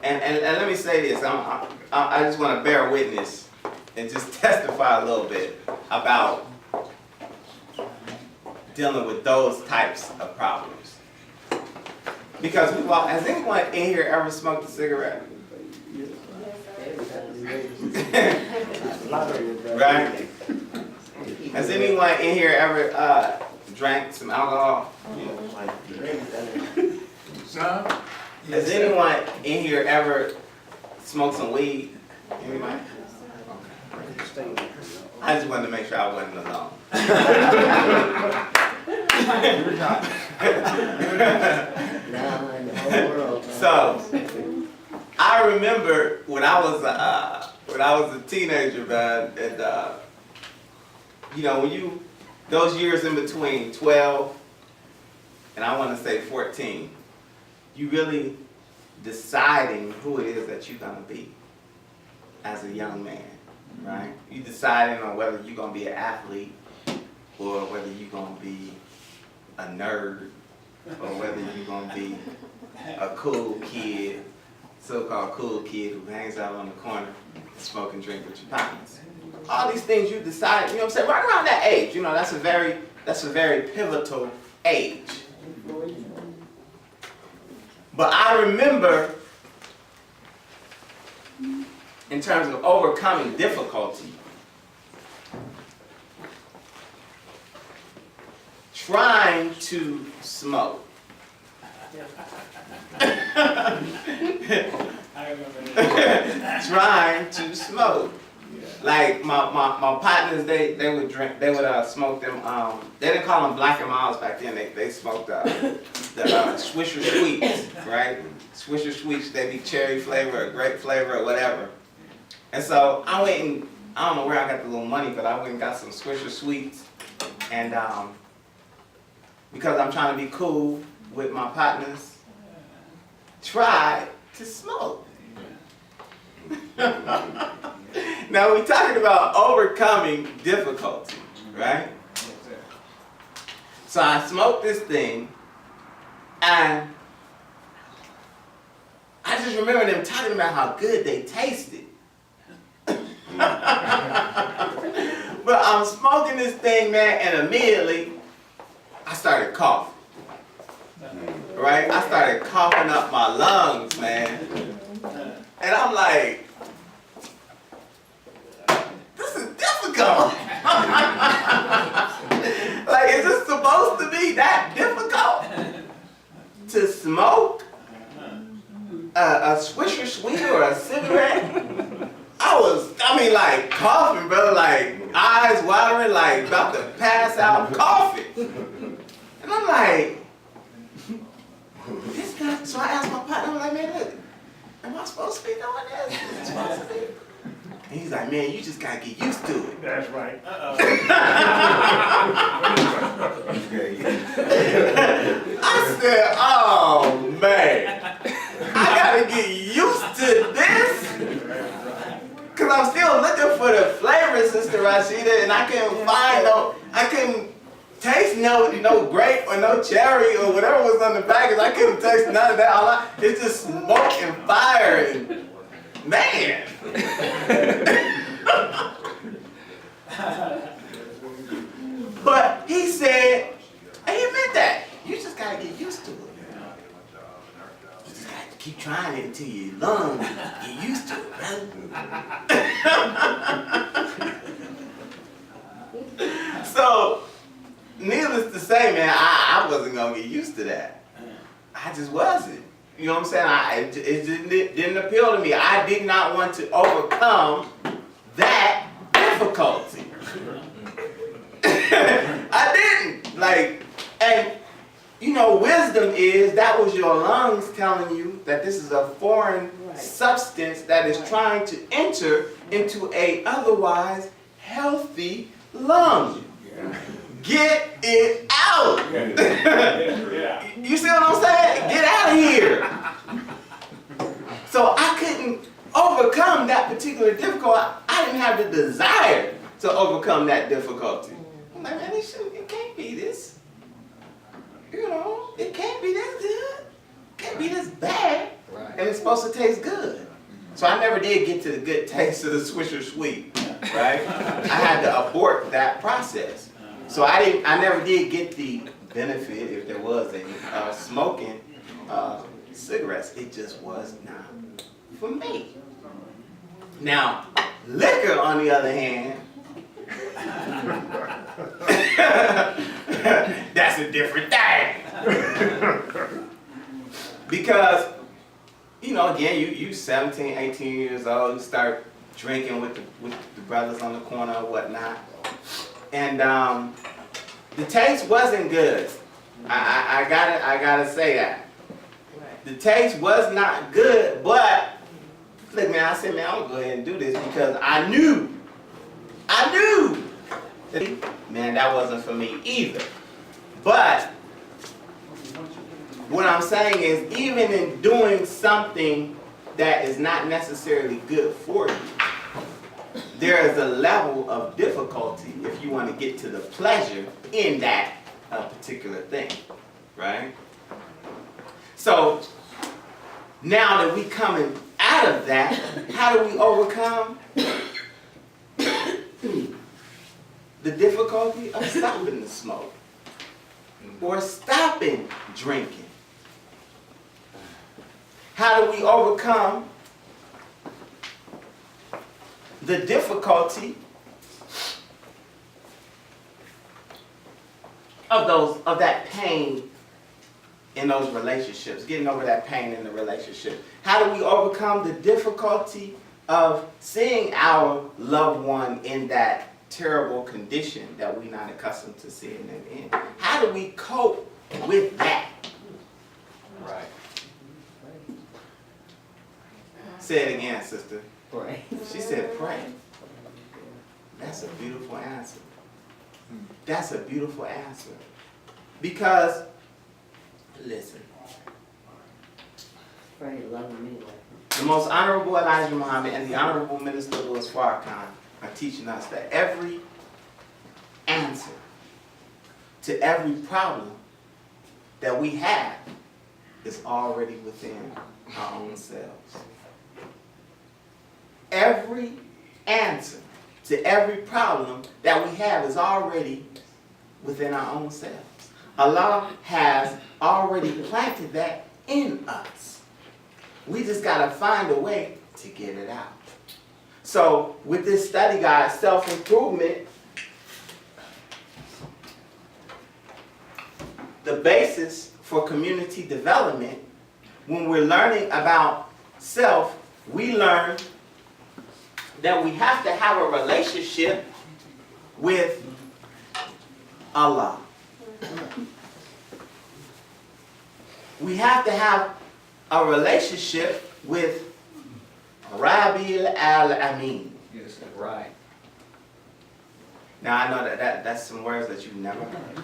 And let me say this, I just want to bear witness and just testify a little bit about dealing with those types of problems. Because has anyone in here ever smoked a cigarette? Right? Has anyone in here ever drank some alcohol? Son? Has anyone in here ever smoked some weed? Anybody? I just wanted to make sure I wasn't alone. So, I remember when I was when I was a teenager, man, and you know, when those years in between 12 and I want to say 14, you really deciding who it is that you're gonna be as a young man, right? You deciding on whether you're gonna be an athlete or whether you're gonna be a nerd or whether you're gonna be a cool kid, so-called cool kid who hangs out on the corner, smoke and drink with your partners. All these things you decide, you know what I'm saying, right around that age, you know, that's a very pivotal age. But I remember, in terms of overcoming difficulty, trying to smoke. Trying to smoke. Like my partners, they would drink, they would smoke them. They didn't call them Black and Milds back then. They smoked the Swisher Sweets, right? Swisher Sweets. They be cherry flavor, or grape flavor, or whatever. And so I went and I don't know where I got the little money, but I went and got some Swisher Sweets, and because I'm trying to be cool with my partners, tried to smoke. Now we're talking about overcoming difficulty, right? So I smoked this thing, and I just remember them talking about how good they tasted. But I'm smoking this thing, man, and immediately I started coughing. Right? I started coughing up my lungs, man. And I'm like, this is difficult. Like, is this supposed to be that difficult? To smoke a Swisher Sweet or a cigarette? I mean, like, coughing, brother, like, eyes watering, like, about to pass out coughing. And I'm like, this guy, so I asked my partner, I'm like, man, look, am I supposed to be doing this? Is it supposed to be? And he's like, man, you just gotta get used to it. That's right. I said, oh, man, I gotta get used to this? Because I'm still looking for the flavor, Sister Rashida, and I couldn't taste no grape or no cherry or whatever was on the package. I couldn't taste none of that. It's just smoke and fire and man. But he said, and he meant that. You just gotta get used to it. You just gotta keep trying it until your lungs get used to it, brother. So, needless to say, man, I wasn't gonna get used to that. I just wasn't. You know what I'm saying? It didn't appeal to me. I did not want to overcome that difficulty. I didn't. Like, and you know, wisdom is that was your lungs telling you that this is a foreign substance that is trying to enter into a otherwise healthy lung. Get it out. You see what I'm saying? Get out of here. So I couldn't overcome that particular difficulty. I didn't have the desire to overcome that difficulty. I'm like, man, it can't be this. You know, it can't be this good. It can't be this bad. And it's supposed to taste good. So I never did get to the good taste of the Swisher Sweet, right? I had to abort that process. So I never did get the benefit, if there was any, smoking cigarettes. It just was not for me. Now, liquor, on the other hand, that's a different thing. Because, you know, again, you 17, 18 years old, you start drinking with the brothers on the corner or whatnot. And the taste wasn't good. I gotta say that. The taste was not good, but Look, man, I said, man, I'm gonna go ahead and do this because I knew, that, man, that wasn't for me either. But what I'm saying is, even in doing something that is not necessarily good for you, there is a level of difficulty if you want to get to the pleasure in that particular thing, right? So now that we coming out of that, how do we overcome the difficulty of stopping the smoke or stopping drinking? How do we overcome the difficulty of that pain in those relationships, getting over that pain in the relationship? How do we overcome the difficulty of seeing our loved one in that terrible condition that we're not accustomed to seeing them in? How do we cope with that? Right. Say it again, sister. Pray. She said pray. That's a beautiful answer. That's a beautiful answer. Because, listen, Pray, love me. the most honorable Elijah Muhammad and the honorable Minister Louis Farrakhan are teaching us that every answer to every problem that we have is already within our own selves. Every answer to every problem that we have is already within our own selves. Allah has already planted that in us. We just got to find a way to get it out. So with this study guide, self-improvement, the basis for community development, when we're learning about self, we learn that we have to have a relationship with Allah. We have to have a relationship with Rabbil Al-Amin. Yes, right. Now I know that's some words that you've never heard.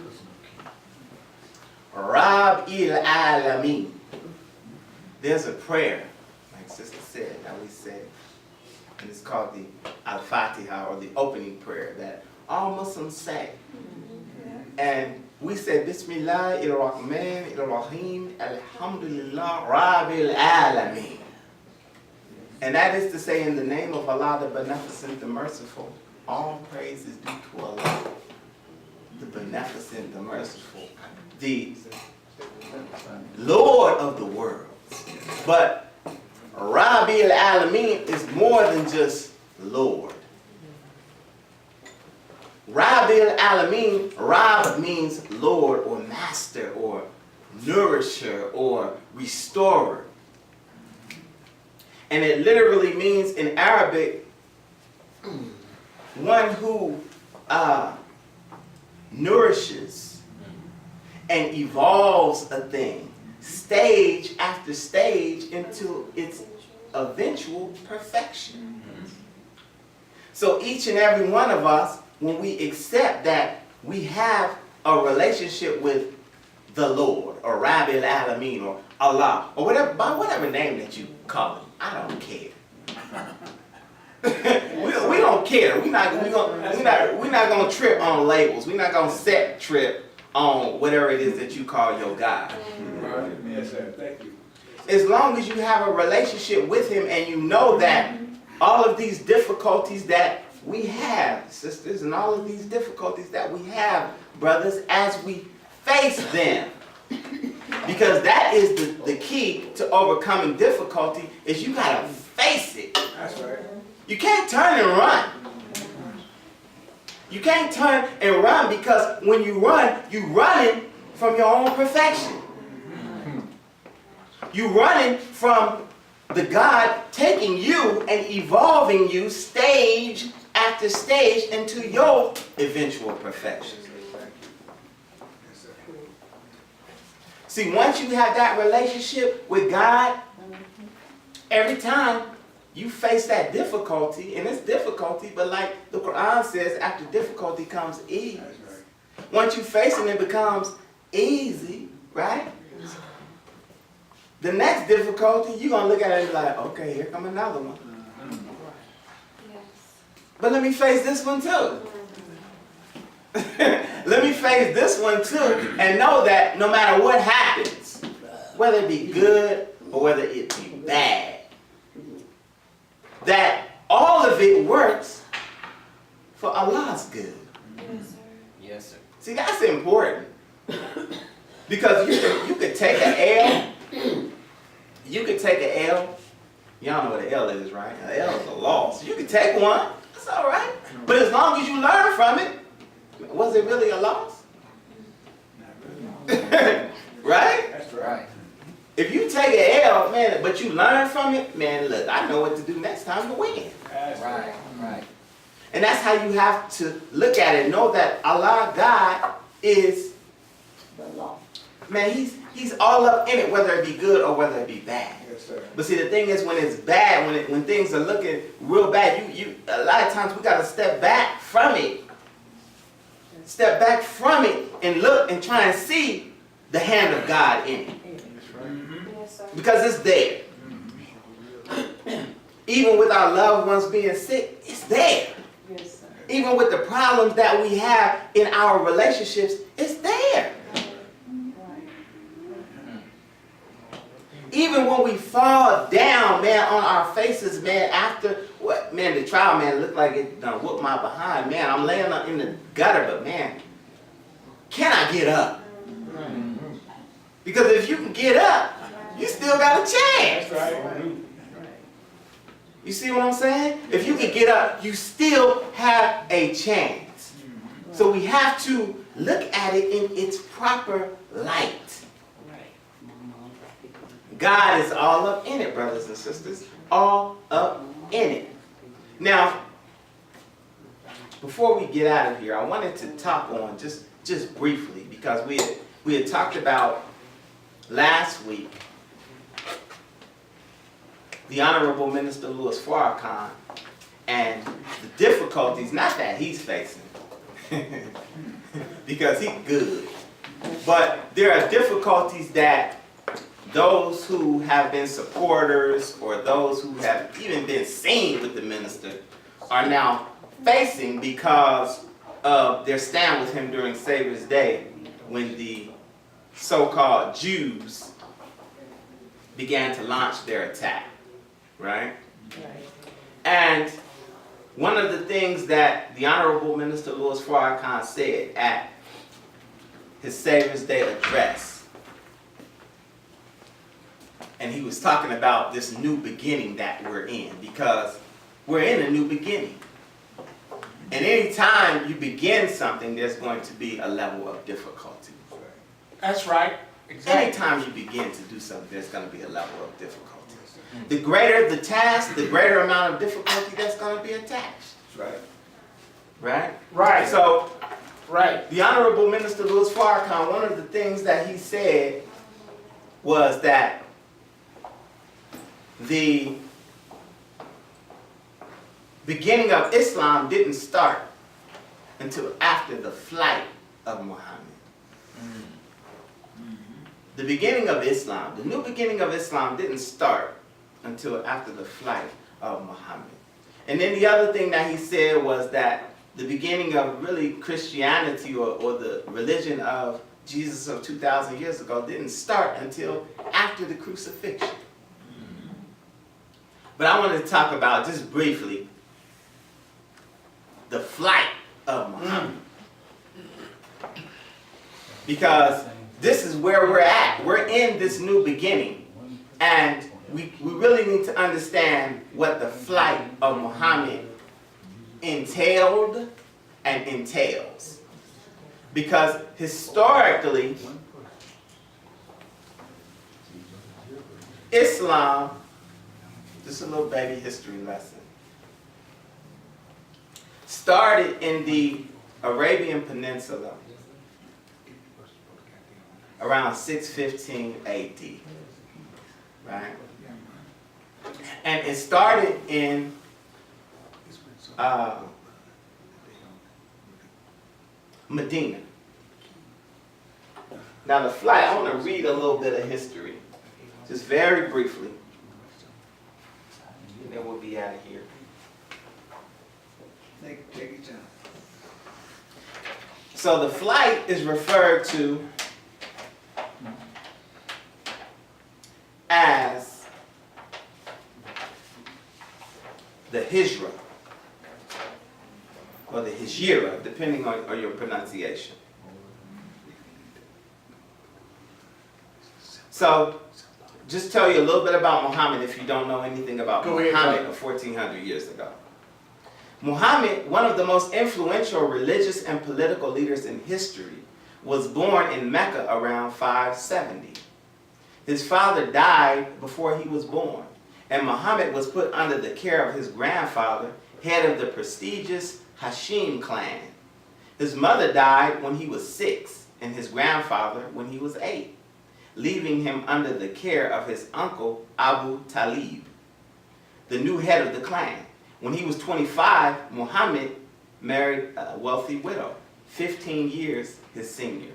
Rabbil Al-Amin. There's a prayer, like Sister said, that we say, and it's called the Al-Fatiha, or the opening prayer, that all Muslims say. And we say, Bismillahir-Rahmanir-Rahim, Alhamdulillah Rabbil Alameen. And that is to say, in the name of Allah, the Beneficent, the Merciful, all praise is due to Allah, the Beneficent, the Merciful, the Lord of the worlds. But Rabbil Alameen is more than just Lord. Rabbil Alameen, Rab means Lord or Master or Nourisher or Restorer. And it literally means in Arabic, one who nourishes and evolves a thing, stage after stage, into its eventual perfection. So each and every one of us, when we accept that we have a relationship with the Lord, or Rabbil Alameen, or Allah, or whatever, by whatever name that you call him, I don't care. we don't care. We're not gonna trip on labels. We're not gonna set trip on whatever it is that you call your God. Right. Yes, sir. Thank you. As long as you have a relationship with him and you know that all of these difficulties that we have, sisters, and all of these difficulties that we have, brothers, as we face them. Because that is the key to overcoming difficulty, is you gotta face it. That's right. You can't turn and run. You can't turn and run, because when you run, you're running from your own perfection. You're running from the God taking you and evolving you stage after stage into your eventual perfection. See, once you have that relationship with God, every time you face that difficulty, and it's difficulty, but like the Quran says, after difficulty comes ease. Once you face it, it becomes easy, right? The next difficulty, you're going to look at it and be like, okay, here come another one. But let me face this one too. Let me face this one too and know that no matter what happens, whether it be good or whether it be bad, that all of it works for Allah's good. Yes, sir. Yes, sir. See, that's important. Because you could take an L. You could take an L. Y'all know what an L is, right? An L is a loss. You could take one. That's all right. But as long as you learn from it, was it really a loss? Right? That's right. If you take an L, man, but you learn from it, man, look, I know what to do next time to win. That's Right, right. And that's how you have to look at it. Know that Allah, God, is The law. Man, he's all up in it, whether it be good or whether it be bad. Yes, sir. But see, the thing is, when it's bad, when things are looking real bad, you a lot of times we gotta step back from it. Step back from it and look and try and see the hand of God in it. Yes, sir. Because it's there. Even with our loved ones being sick, it's there. Yes, sir. Even with the problems that we have in our relationships, it's there. Even when we fall down, man, on our faces, man, after what, man, the trial, man, looked like it done whooped my behind, man. I'm laying in the gutter, but man, can I get up? Because if you can get up, you still got a chance. That's right. You see what I'm saying? If you can get up, you still have a chance. So we have to look at it in its proper light. God is all up in it, brothers and sisters. All up in it. Now, before we get out of here, I wanted to talk on just briefly, because we had talked about last week the Honorable Minister Louis Farrakhan and the difficulties, not that he's facing, because he's good, but there are difficulties that those who have been supporters or those who have even been seen with the minister are now facing because of their stand with him during Savior's Day, when the so-called Jews began to launch their attack, right? And one of the things that the Honorable Minister Louis Farrakhan said at his Savior's Day address, and he was talking about this new beginning that we're in, because we're in a new beginning. And any time you begin something, there's going to be a level of difficulty. That's right. Exactly. Anytime you begin to do something, there's going to be a level of difficulty. The greater the task, the greater amount of difficulty that's going to be attached. That's right. Right? Right. So, Right. the Honorable Minister Louis Farrakhan, one of the things that he said was that the beginning of Islam didn't start until after the flight of Muhammad. The beginning of Islam, the new beginning of Islam didn't start until after the flight of Muhammad. And then the other thing that he said was that the beginning of really Christianity or the religion of Jesus of 2,000 years ago didn't start until after the crucifixion. But I wanted to talk about, just briefly, the flight of Muhammad. Because this is where we're at. We're in this new beginning. And we really need to understand what the flight of Muhammad entailed and entails. Because historically, Islam, just a little baby history lesson, started in the Arabian Peninsula around 615 AD, right? And it started in Medina. Now the flight, I want to read a little bit of history, just very briefly, and then we'll be out of here. Take your time. So the flight is referred to as the Hijra, or the Hijra, depending on your pronunciation. So, just tell you a little bit about Muhammad if you don't know anything about Go ahead, Muhammad brother. of 1400 years ago. Muhammad, one of the most influential religious and political leaders in history, was born in Mecca around 570. His father died before he was born, and Muhammad was put under the care of his grandfather, head of the prestigious Hashim clan. His mother died when he was 6, and his grandfather when he was 8, leaving him under the care of his uncle Abu Talib, the new head of the clan. When he was 25, Muhammad married a wealthy widow, 15 years his senior.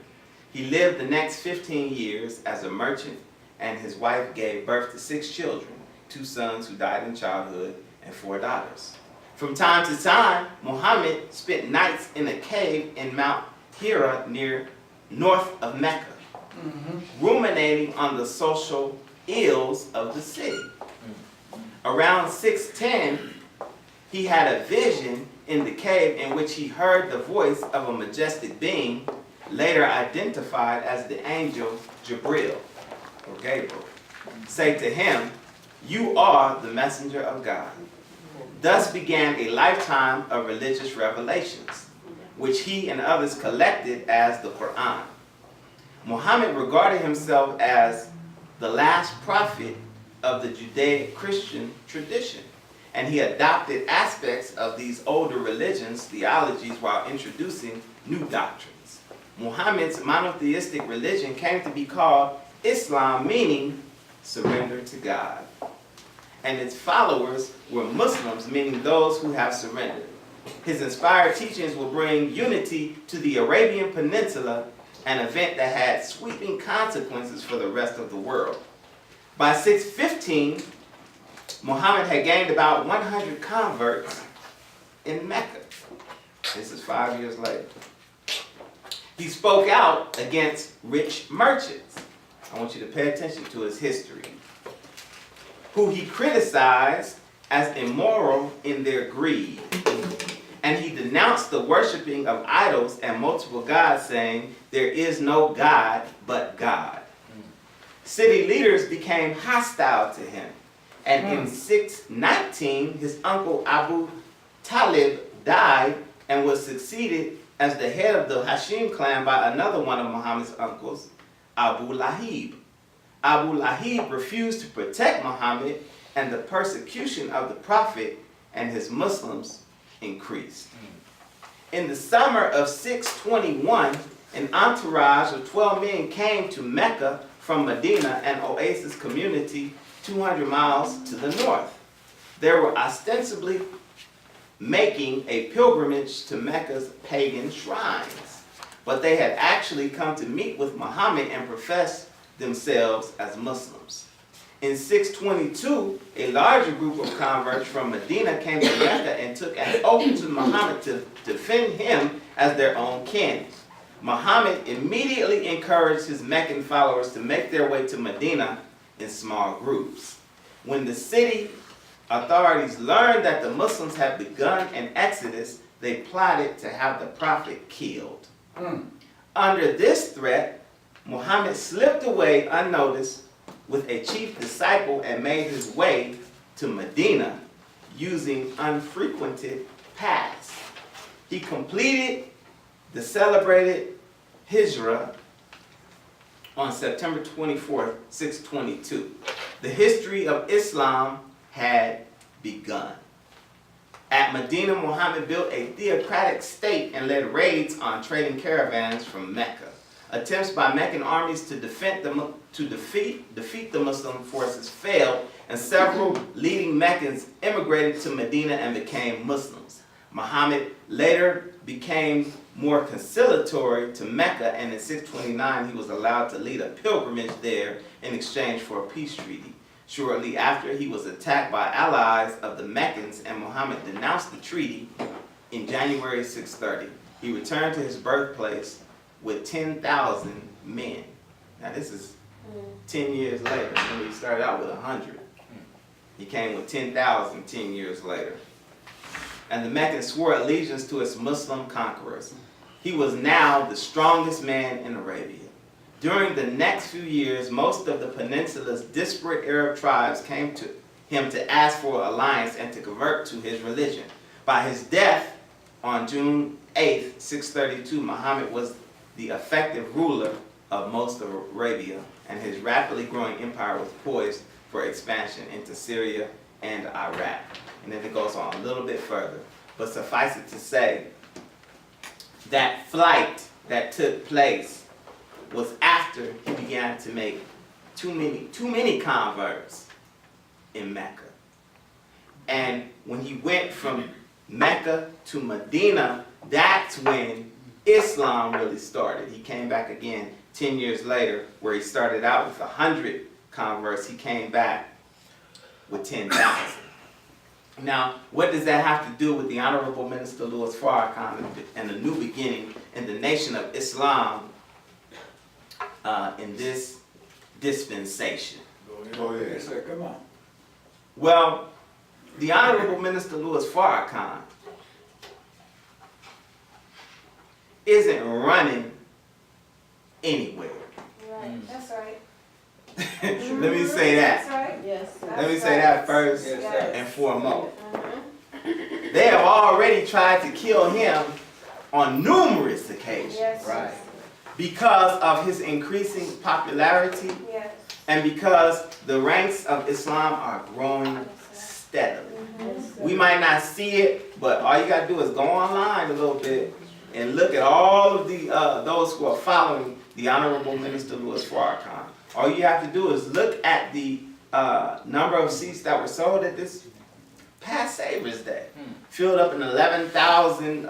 He lived the next 15 years as a merchant, and his wife gave birth to 6 children, 2 sons who died in childhood and 4 daughters. From time to time, Muhammad spent nights in a cave in Mount Hira north of Mecca, ruminating on the social ills of the city. Around 610, he had a vision in the cave in which he heard the voice of a majestic being, later identified as the angel Jibril, or Gabriel, say to him, "You are the messenger of God." Thus began a lifetime of religious revelations, which he and others collected as the Quran. Muhammad regarded himself as the last prophet of the Judeo-Christian tradition, and he adopted aspects of these older religions' theologies while introducing new doctrines. Muhammad's monotheistic religion came to be called Islam, meaning surrender to God, and its followers were Muslims, meaning those who have surrendered. His inspired teachings will bring unity to the Arabian Peninsula, an event that had sweeping consequences for the rest of the world. By 615, Muhammad had gained about 100 converts in Mecca. This is 5 years later. He spoke out against rich merchants. I want you to pay attention to his history, who he criticized as immoral in their greed. And he denounced the worshiping of idols and multiple gods, saying, "There is no God but God." City leaders became hostile to him. And in 619, his uncle Abu Talib died and was succeeded as the head of the Hashim clan by another one of Muhammad's uncles, Abu Lahib. Abu Lahib refused to protect Muhammad, and the persecution of the Prophet and his Muslims increased. In the summer of 621, an entourage of 12 men came to Mecca from Medina, an oasis community 200 miles to the north. They were ostensibly making a pilgrimage to Mecca's pagan shrines, but they had actually come to meet with Muhammad and profess themselves as Muslims. In 622, a larger group of converts from Medina came to Mecca and took an oath to Muhammad to defend him as their own kin. Muhammad immediately encouraged his Meccan followers to make their way to Medina in small groups. When the city authorities learned that the Muslims had begun an exodus, they plotted to have the Prophet killed. Under this threat, Muhammad slipped away unnoticed with a chief disciple and made his way to Medina using unfrequented paths. He completed the celebrated Hijra on September 24, 622. The history of Islam had begun. At Medina, Muhammad built a theocratic state and led raids on trading caravans from Mecca. Attempts by Meccan armies to defeat the Muslim forces failed, and several leading Meccans immigrated to Medina and became Muslims. Muhammad later became more conciliatory to Mecca, and in 629 he was allowed to lead a pilgrimage there in exchange for a peace treaty. Shortly after, he was attacked by allies of the Meccans, and Muhammad denounced the treaty in January 630. He returned to his birthplace with 10,000 men. Now this is 10 years later. Remember, he started out with 100. He came with 10,000 10 years later. And the Meccans swore allegiance to its Muslim conquerors. He was now the strongest man in Arabia. During the next few years, most of the peninsula's disparate Arab tribes came to him to ask for alliance and to convert to his religion. By his death on June 8th, 632, Muhammad was the effective ruler of most of Arabia, and his rapidly growing empire was poised for expansion into Syria and Iraq. And then it goes on a little bit further. But suffice it to say, that flight that took place was after he began to make too many converts in Mecca. And when he went from Mecca to Medina, that's when Islam really started. He came back again 10 years later, where he started out with 100 converts. He came back with 10,000. Now, what does that have to do with the Honorable Minister Louis Farrakhan and the new beginning in the nation of Islam in this dispensation? Go ahead. Yes, sir, come on. Well, the Honorable Minister Louis Farrakhan isn't running anywhere. Right, that's right. Let me say That's that. right. Yes, sir. Let me say that first Yes, sir. and foremost. Mhm. They have already tried to kill him on numerous occasions Yes. Right. because of his increasing popularity Yes. and because the ranks of Islam are growing steadily. Yes, sir. We might not see it, but all you gotta do is go online a little bit and look at all of the those who are following the Honorable Minister Louis Farrakhan. All you have to do is look at the number of seats that were sold at this past Savers Day. Filled up an 11,000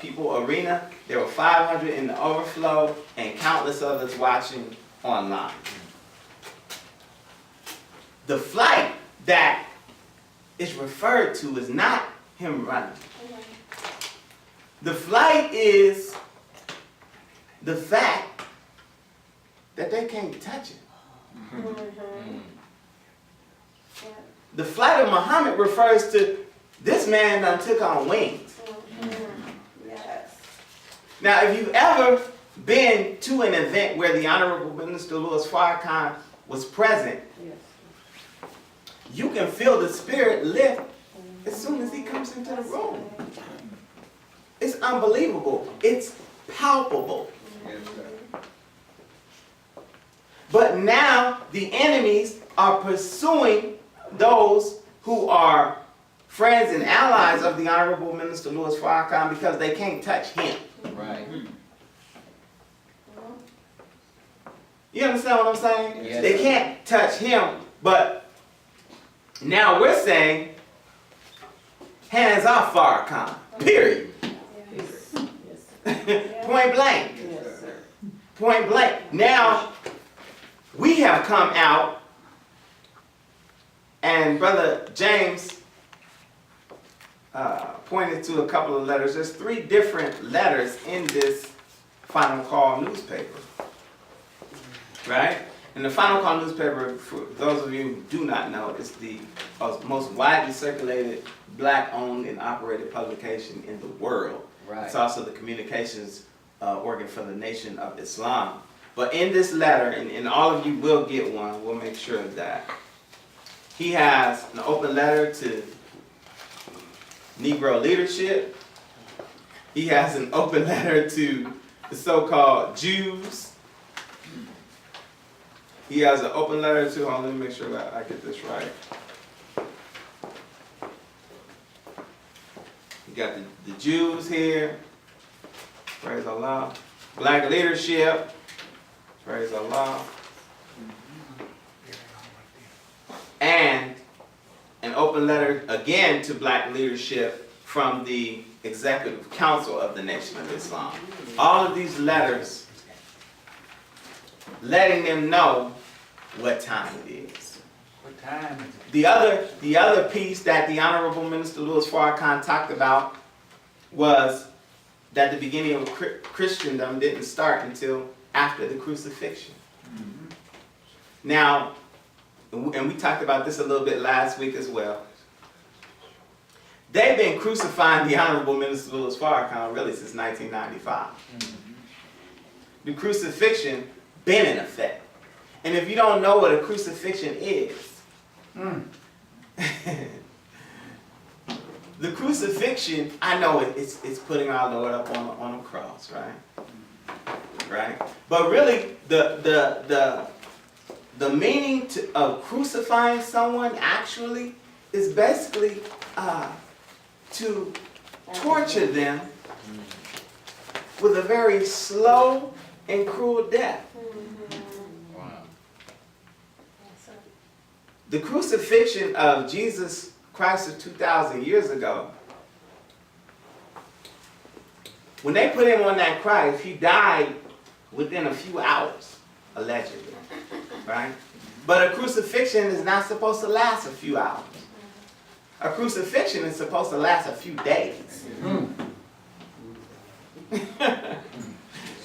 people arena. There were 500 in the overflow and countless others watching online. The flight that is referred to is not him running. The flight is the fact that they can't touch him. Yeah. The flight of Muhammad refers to this man done took on wings. Yes. Now, if you've ever been to an event where the Honorable Minister Louis Farrakhan was present, Yes. you can feel the spirit lift as soon as he comes into the room. It's unbelievable. It's palpable. Yes, sir. But now the enemies are pursuing those who are friends and allies of the Honorable Minister Louis Farrakhan because they can't touch him. Right. You understand what I'm saying? Yes. They can't touch him, but now we're saying hands off Farrakhan. Period. Yes. Yes. Point blank. Yes, sir. Point blank. Now we have come out, and Brother James pointed to a couple of letters. There's 3 different letters in this Final Call newspaper, right? And the Final Call newspaper, for those of you who do not know, is the most widely circulated Black-owned and operated publication in the world. Right. It's also the communications organ for the Nation of Islam. But in this letter, and all of you will get one, we'll make sure of that, he has an open letter to Negro leadership. He has an open letter to the so-called Jews. He has an open letter to, hold on, let me make sure that I get this right. You got the Jews here, praise Allah. Black leadership, praise Allah. And an open letter again to black leadership from the Executive Council of the Nation of Islam. All of these letters letting them know what time it is. What time is it? The other piece that the Honorable Minister Louis Farrakhan talked about was that the beginning of Christendom didn't start until after the crucifixion. Now, and we talked about this a little bit last week as well. They've been crucifying the Honorable Minister Louis Farrakhan really since 1995. The crucifixion been in effect. And if you don't know what a crucifixion is, the crucifixion, I know it's putting our Lord up on a cross, right? Right? But really, the meaning of crucifying someone actually is basically to torture them with a very slow and cruel death. Wow. The crucifixion of Jesus Christ of 2,000 years ago, when they put him on that cross, he died within a few hours, allegedly, right? But a crucifixion is not supposed to last a few hours. A crucifixion is supposed to last a few days.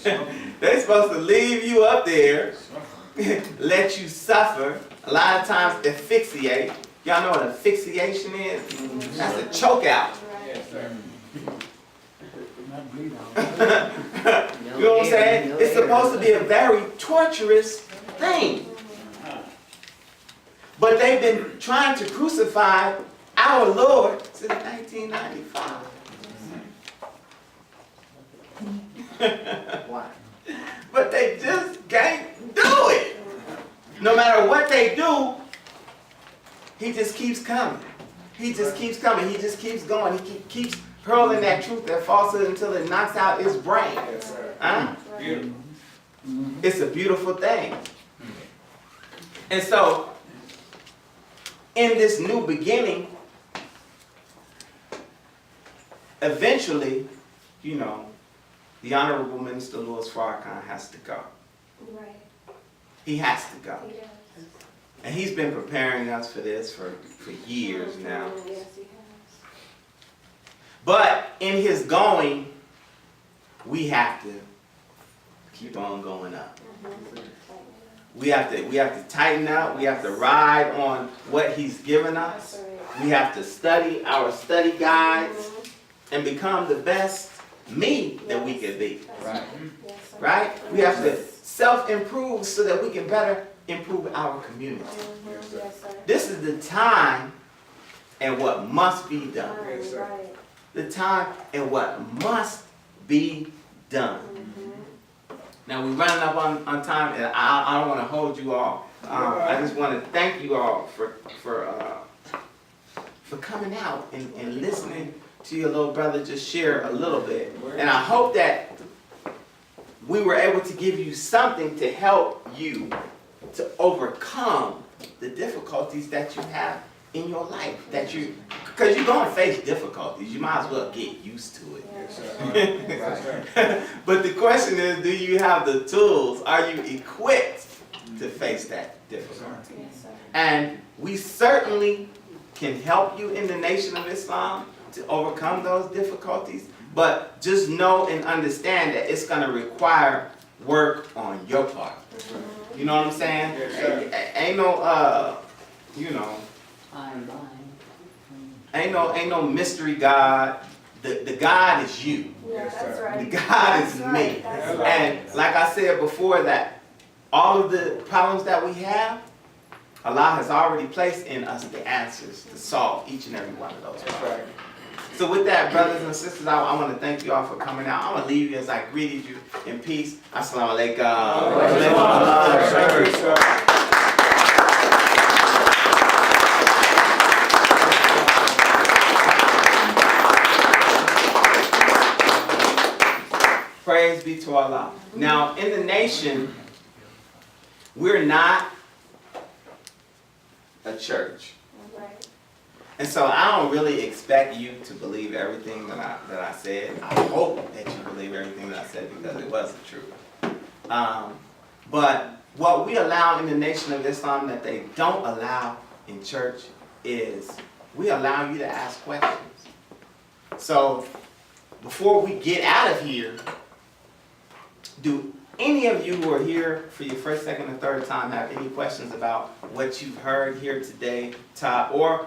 They're supposed to leave you up there, let you suffer, a lot of times asphyxiate. Y'all know what asphyxiation is? That's a choke out. Yes, sir. You know what I'm saying? It's supposed to be a very torturous thing. But they've been trying to crucify our Lord since 1995. But they just can't do it. No matter what they do, he just keeps coming. He just keeps coming. He just keeps going. He keeps hurling that truth, that falsehood until it knocks out his brain. Huh? Beautiful. It's a beautiful thing. And so, in this new beginning, eventually, you know, the Honorable Minister Louis Farrakhan has to go. Right. He has to go. He does. And he's been preparing us for this for years now. Yes, he has. But in his going, we have to keep on going up. We have to tighten up. We have to ride on what he's given us. That's right. We have to study our study guides and become the best me that we can be. That's Right. Yes, sir. Right? We have to self-improve so that we can better improve our community. Yes, sir. This is the time and what must be done. Yes, sir. Right. The time and what must be done. Now we're running up on time, and I don't want to hold you all. I just want to thank you all for coming out and listening to your little brother just share a little bit. And I hope that we were able to give you something to help you to overcome the difficulties that you have in your life. Because you're going to face difficulties. You might as well get used to it. But the question is, do you have the tools? Are you equipped to face that difficulty? Yes, sir. And we certainly can help you in the Nation of Islam to overcome those difficulties. But just know and understand that it's going to require work on your part. You know what I'm saying? Yes, sir. Ain't no, you know, ain't no mystery God. The God is you. Yeah, Yes, that's sir. right. The God is That's right. me. That's right. And like I said before, that all of the problems that we have, Allah has already placed in us the answers to solve each and every one of those That's problems. right. So with that, brothers and sisters, I want to thank you all for coming out. I want to leave you as I greeted you in peace. Assalamu alaikum. Thank you, sir. Praise be to Allah. Now, in the nation, we're not a church. Right. And so I don't really expect you to believe everything that I said. I hope that you believe everything that I said because it was the truth. But what we allow in the Nation of Islam that they don't allow in church is we allow you to ask questions. So before we get out of here, do any of you who are here for your first, second, or third time have any questions about what you've heard here today, Todd, or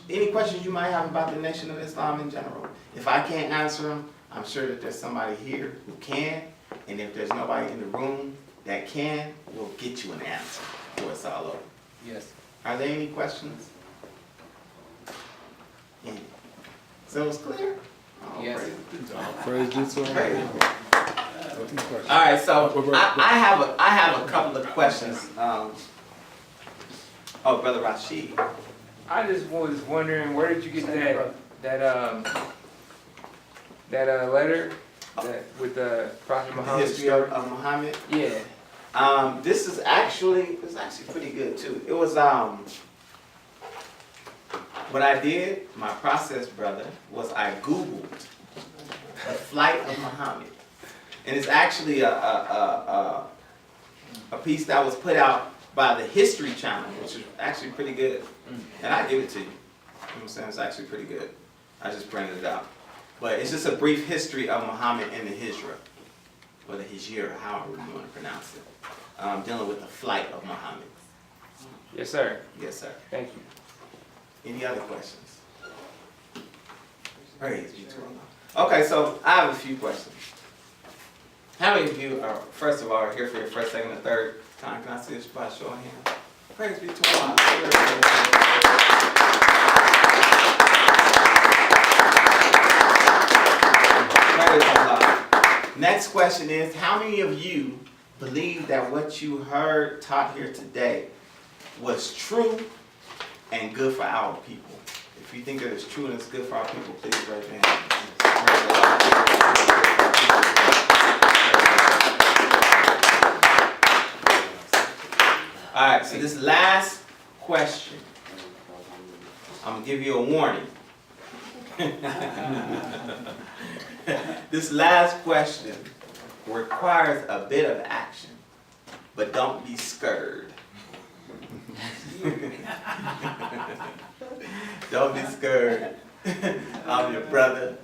any questions you might have about the Nation of Islam in general? If I can't answer them, I'm sure that there's somebody here who can, and if there's nobody in the room that can, we'll get you an answer before it's all over. Yes. Are there any questions? Any? So it's clear? Oh, Yes. praise. Praise be to Praise. Allah. All right, so I have a couple of questions. Oh, Brother Rashid. I just was wondering, where did you get that letter with the Prophet The Muhammad's history story? of Muhammad. Yeah. This is actually pretty good too. It was what I did. My process, brother, was I Googled the flight of Muhammad, and it's actually a piece that was put out by the History Channel, which is actually pretty good. And I give it to you. You know what I'm saying? It's actually pretty good. I just printed it out. But it's just a brief history of Muhammad and the Hijra, or the Hijra, however you want to pronounce it, dealing with the flight of Muhammad. Yes, sir. Yes, sir. Thank you. Any other questions? Praise be to Allah. Okay, so I have a few questions. How many of you are, first of all, are here for your first, second, or third time? Can I see this by show of hands? Praise be to Allah. Praise Allah. Next question is, how many of you believe that what you heard taught here today was true and good for our people? If you think that it's true and it's good for our people, please raise your hand. All right, so this last question, I'm gonna give you a warning. This last question requires a bit of action, but don't be scared. Don't be scared. I'm your brother.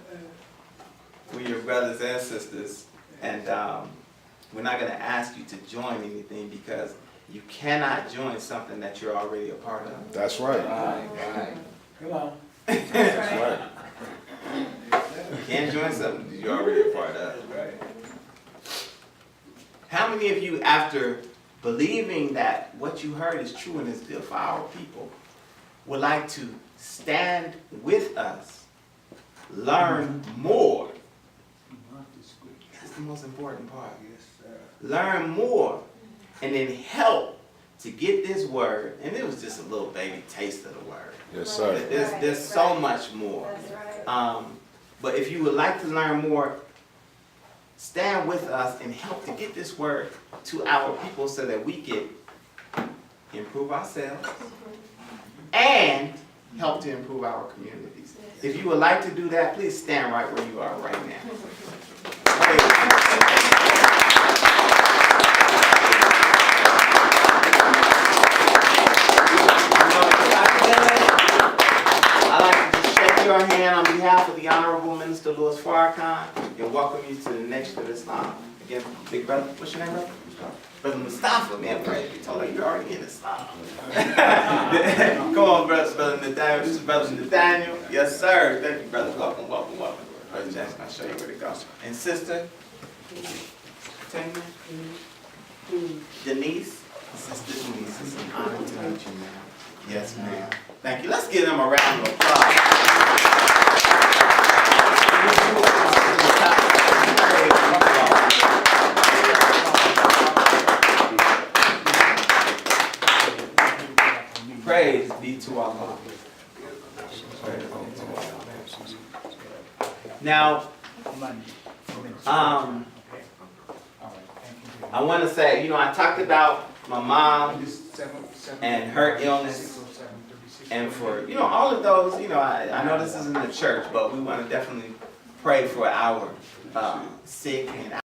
We're your brothers and sisters, and we're not going to ask you to join anything because you cannot join something that you're already a part of. That's right. Right. Come on. That's right. You can't join something that you're already a part of. Right? How many of you, after believing that what you heard is true and is good for our people, would like to stand with us, learn more? That's the most important part. Learn more, and then help to get this word. And it was just a little baby taste of the word. Yes, sir. There's so much more. That's right. But if you would like to learn more, stand with us and help to get this word to our people so that we can improve ourselves and help to improve our communities. If you would like to do that, please stand right where you are right now. I'd like to just shake your hand on behalf of the Honorable Minister Louis Farrakhan and welcome you to the Nation of Islam. Again, big brother, what's your name, brother? Brother Mustafa, man, praise be told you already in Islam. Come on, brother Nathaniel. This is brother Nathaniel. Yes, sir. Thank you, brother. Welcome, welcome, welcome. Brother Jackson, I'll show you where to go. And sister, Tanya, Denise. Sister Denise, it's an honor to meet you, ma'am. Yes, ma'am. Thank you. Let's give them a round of applause. Praise be to Allah. Now, I want to say, I talked about my mom and her illness And for, all of those, I know this isn't a church, but we want to definitely pray for our sick and